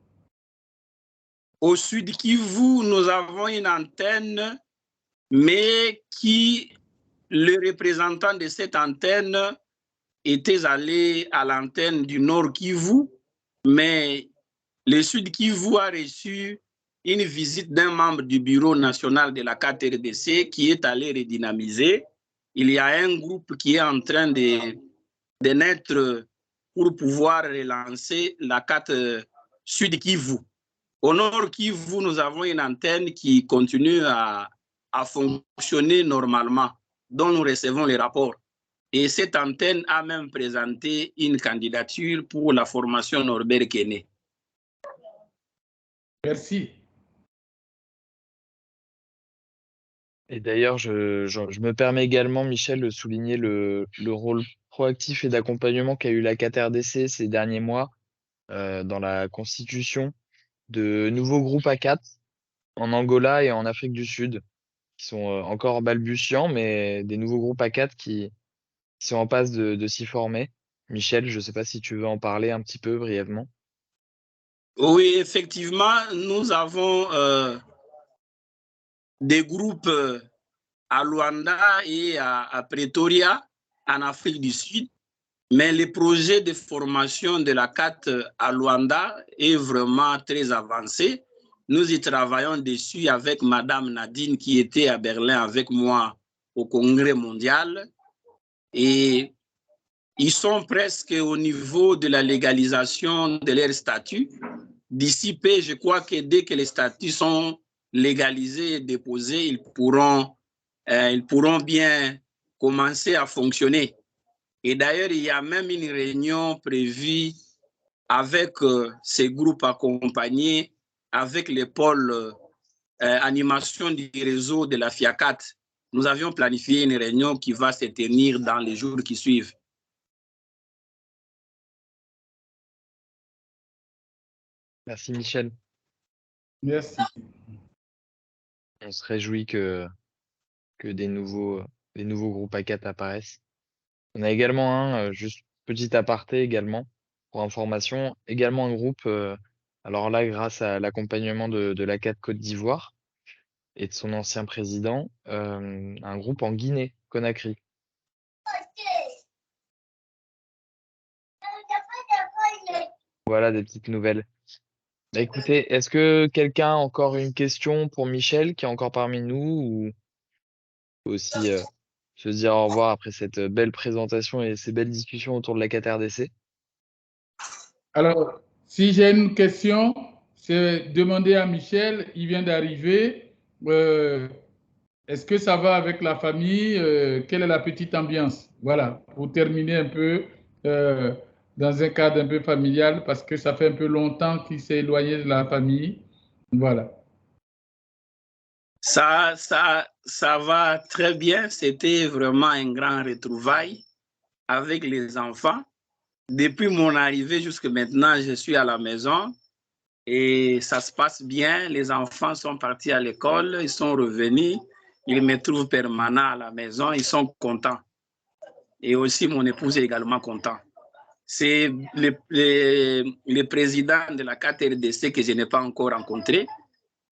[SPEAKER 10] Au Sud Kivu, nous avons une antenne, mais le représentant de cette antenne était allé à l'antenne du Nord Kivu, mais le Sud Kivu a reçu une visite d'un membre du bureau national de la 4RDC qui est allé redynamiser. Il y a un groupe qui est en train de naître pour pouvoir relancer la 4 Sud Kivu. Au Nord Kivu, nous avons une antenne qui continue à fonctionner normalement, dont nous recevons les rapports. Et cette antenne a même présenté une candidature pour la formation Norbert Kene.
[SPEAKER 7] Merci.
[SPEAKER 2] Et d'ailleurs, je me permets également, Michel, de souligner le rôle proactif et d'accompagnement qu'a eu la 4RDC ces derniers mois dans la constitution de nouveaux groupes A4 en Angola et en Afrique du Sud, qui sont encore balbutiants, mais des nouveaux groupes A4 qui sont en passe de s'y former. Michel, je ne sais pas si tu veux en parler un petit peu brièvement.
[SPEAKER 10] Oui, effectivement, nous avons des groupes à Luanda et à Pretoria, en Afrique du Sud. Mais le projet de formation de la 4 à Luanda est vraiment très avancé. Nous y travaillons dessus avec Madame Nadine qui était à Berlin avec moi au Congrès mondial. Et ils sont presque au niveau de la légalisation de leur statut. D'ici peu, je crois que dès que les statuts sont légalisés et déposés, ils pourront bien commencer à fonctionner. Et d'ailleurs, il y a même une réunion prévue avec ces groupes accompagnés, avec les pôles animation du réseau de la FIACAT. Nous avions planifié une réunion qui va se tenir dans les jours qui suivent.
[SPEAKER 2] Merci, Michel.
[SPEAKER 7] Merci.
[SPEAKER 2] On se réjouit que des nouveaux groupes A4 apparaissent. On a également juste petit aparté également, pour information, également un groupe, alors là, grâce à l'accompagnement de l'A4 Côte d'Ivoire et de son ancien président, un groupe en Guinée, Conakry. Voilà des petites nouvelles. Bah, écoutez, est-ce que quelqu'un a encore une question pour Michel qui est encore parmi nous ou aussi se dire au revoir après cette belle présentation et ces belles discussions autour de la 4RDC?
[SPEAKER 7] Alors, si j'ai une question, c'est demander à Michel, il vient d'arriver. Est-ce que ça va avec la famille? Quelle est la petite ambiance? Voilà, pour terminer un peu dans un cadre un peu familial, parce que ça fait un peu longtemps qu'il s'est éloigné de la famille. Voilà.
[SPEAKER 10] Ça va très bien. C'était vraiment un grand retrouvaille avec les enfants. Depuis mon arrivée jusqu'à maintenant, je suis à la maison et ça se passe bien. Les enfants sont partis à l'école, ils sont revenus. Ils me trouvent permanent à la maison, ils sont contents. Et aussi, mon épouse est également content. C'est le président de la 4RDC que je n'ai pas encore rencontré.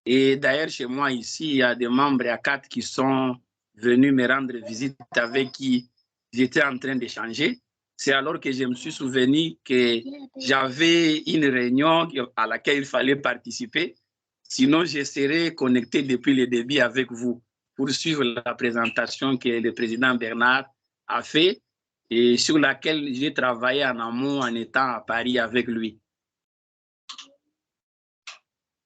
[SPEAKER 10] Et d'ailleurs, chez moi ici, il y a des membres A4 qui sont venus me rendre visite avec qui j'étais en train d'échanger. C'est alors que je me suis souvenu que j'avais une réunion à laquelle il fallait participer. Sinon, je serais connecté depuis le début avec vous pour suivre la présentation que le président Bernard a fait et sur laquelle j'ai travaillé en amont en étant à Paris avec lui.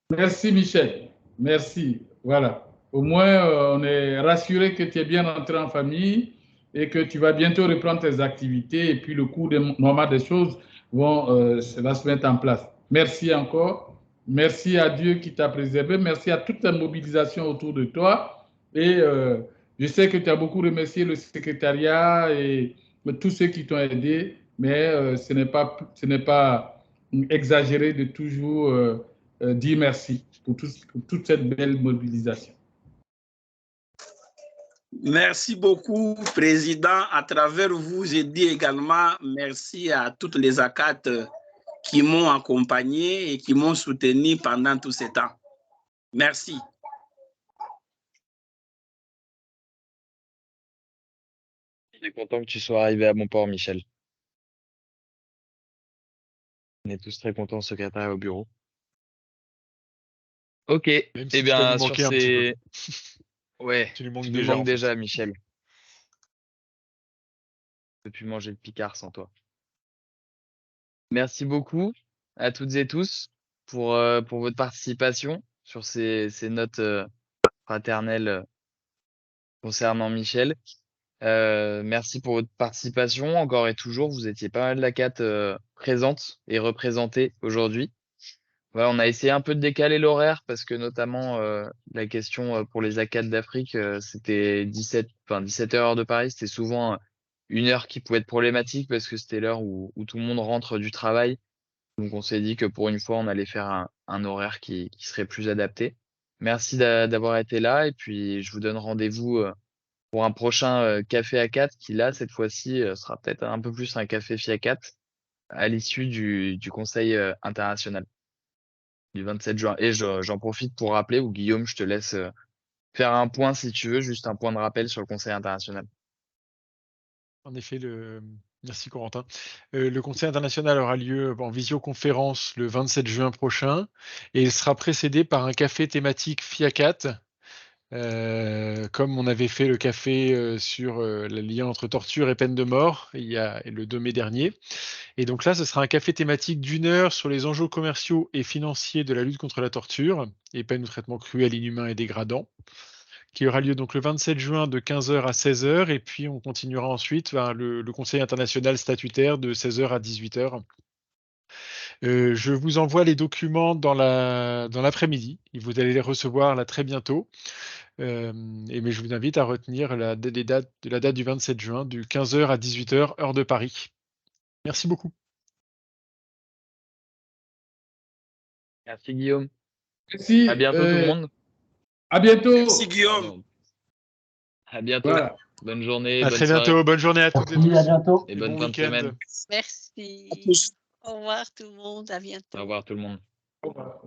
[SPEAKER 7] Merci, Michel. Merci. Voilà. Au moins, on est rassuré que tu es bien rentré en famille et que tu vas bientôt reprendre tes activités et puis le cours normal des choses va se mettre en place. Merci encore. Merci à Dieu qui t'a préservé. Merci à toute la mobilisation autour de toi. Et je sais que tu as beaucoup remercié le secrétariat et tous ceux qui t'ont aidé, mais ce n'est pas exagéré de toujours dire merci pour toute cette belle mobilisation.
[SPEAKER 10] Merci beaucoup, Président. À travers vous, je dis également merci à toutes les ACAT qui m'ont accompagné et qui m'ont soutenu pendant tout ce temps. Merci.
[SPEAKER 2] Je suis content que tu sois arrivé à bon port, Michel. On est tous très contents, secrétaire au bureau. Ok,
[SPEAKER 4] Même
[SPEAKER 2] eh
[SPEAKER 4] si tu
[SPEAKER 2] bien,
[SPEAKER 4] vas nous
[SPEAKER 2] sur
[SPEAKER 4] manquer un petit
[SPEAKER 2] ces... Ouais,
[SPEAKER 4] Tu nous manques
[SPEAKER 2] tu nous
[SPEAKER 4] déjà,
[SPEAKER 2] manques
[SPEAKER 4] en fait.
[SPEAKER 2] déjà, Michel. Je peux plus manger le Picard sans toi. Merci beaucoup à toutes et tous pour votre participation sur ces notes fraternelles concernant Michel. Merci pour votre participation. Encore et toujours, vous étiez pas mal d'ACAT présentes et représentées aujourd'hui. Voilà, on a essayé un peu de décaler l'horaire parce que notamment la question pour les ACAT d'Afrique, c'était 17h heure de Paris. C'était souvent une heure qui pouvait être problématique parce que c'était l'heure où tout le monde rentre du travail. Donc on s'est dit que pour une fois, on allait faire un horaire qui serait plus adapté. Merci d'avoir été là et puis je vous donne rendez-vous pour un prochain café A4 qui là, cette fois-ci, sera peut-être un peu plus un café FIACAT à l'issue du Conseil international du 27 juin. Et j'en profite pour rappeler, ou Guillaume, je te laisse faire un point si tu veux, juste un point de rappel sur le Conseil international.
[SPEAKER 4] En effet, merci Corentin. Le Conseil international aura lieu en visioconférence le 27 juin prochain et il sera précédé par un café thématique FIACAT, comme on avait fait le café sur le lien entre torture et peine de mort le 2 mai dernier. Et donc là, ce sera un café thématique d'1 heure sur les enjeux commerciaux et financiers de la lutte contre la torture et peine ou traitement cruel, inhumain et dégradant, qui aura lieu donc le 27 juin de 15h à 16h, et puis on continuera ensuite le Conseil international statutaire de 16h à 18h. Je vous envoie les documents dans l'après-midi, vous allez les recevoir là très bientôt, mais je vous invite à retenir la date du 27 juin, du 15h à 18h, heure de Paris. Merci beaucoup.
[SPEAKER 2] Merci Guillaume.
[SPEAKER 7] Merci.
[SPEAKER 2] À bientôt tout le monde.
[SPEAKER 7] À bientôt.
[SPEAKER 10] Merci, Guillaume.
[SPEAKER 2] Pardon. À bientôt.
[SPEAKER 7] Voilà.
[SPEAKER 2] Bonne journée.
[SPEAKER 4] À
[SPEAKER 2] bonne
[SPEAKER 4] très
[SPEAKER 2] soirée.
[SPEAKER 4] bientôt. Bonne journée à toutes et
[SPEAKER 5] Merci,
[SPEAKER 4] tous.
[SPEAKER 5] à bientôt.
[SPEAKER 2] Et
[SPEAKER 4] Et
[SPEAKER 2] bonne
[SPEAKER 4] bon
[SPEAKER 2] fin de
[SPEAKER 4] week-end.
[SPEAKER 2] semaine.
[SPEAKER 3] Merci.
[SPEAKER 10] À tous.
[SPEAKER 3] Au revoir tout le monde. À bientôt.
[SPEAKER 2] Au revoir tout le monde.
[SPEAKER 7] Au revoir.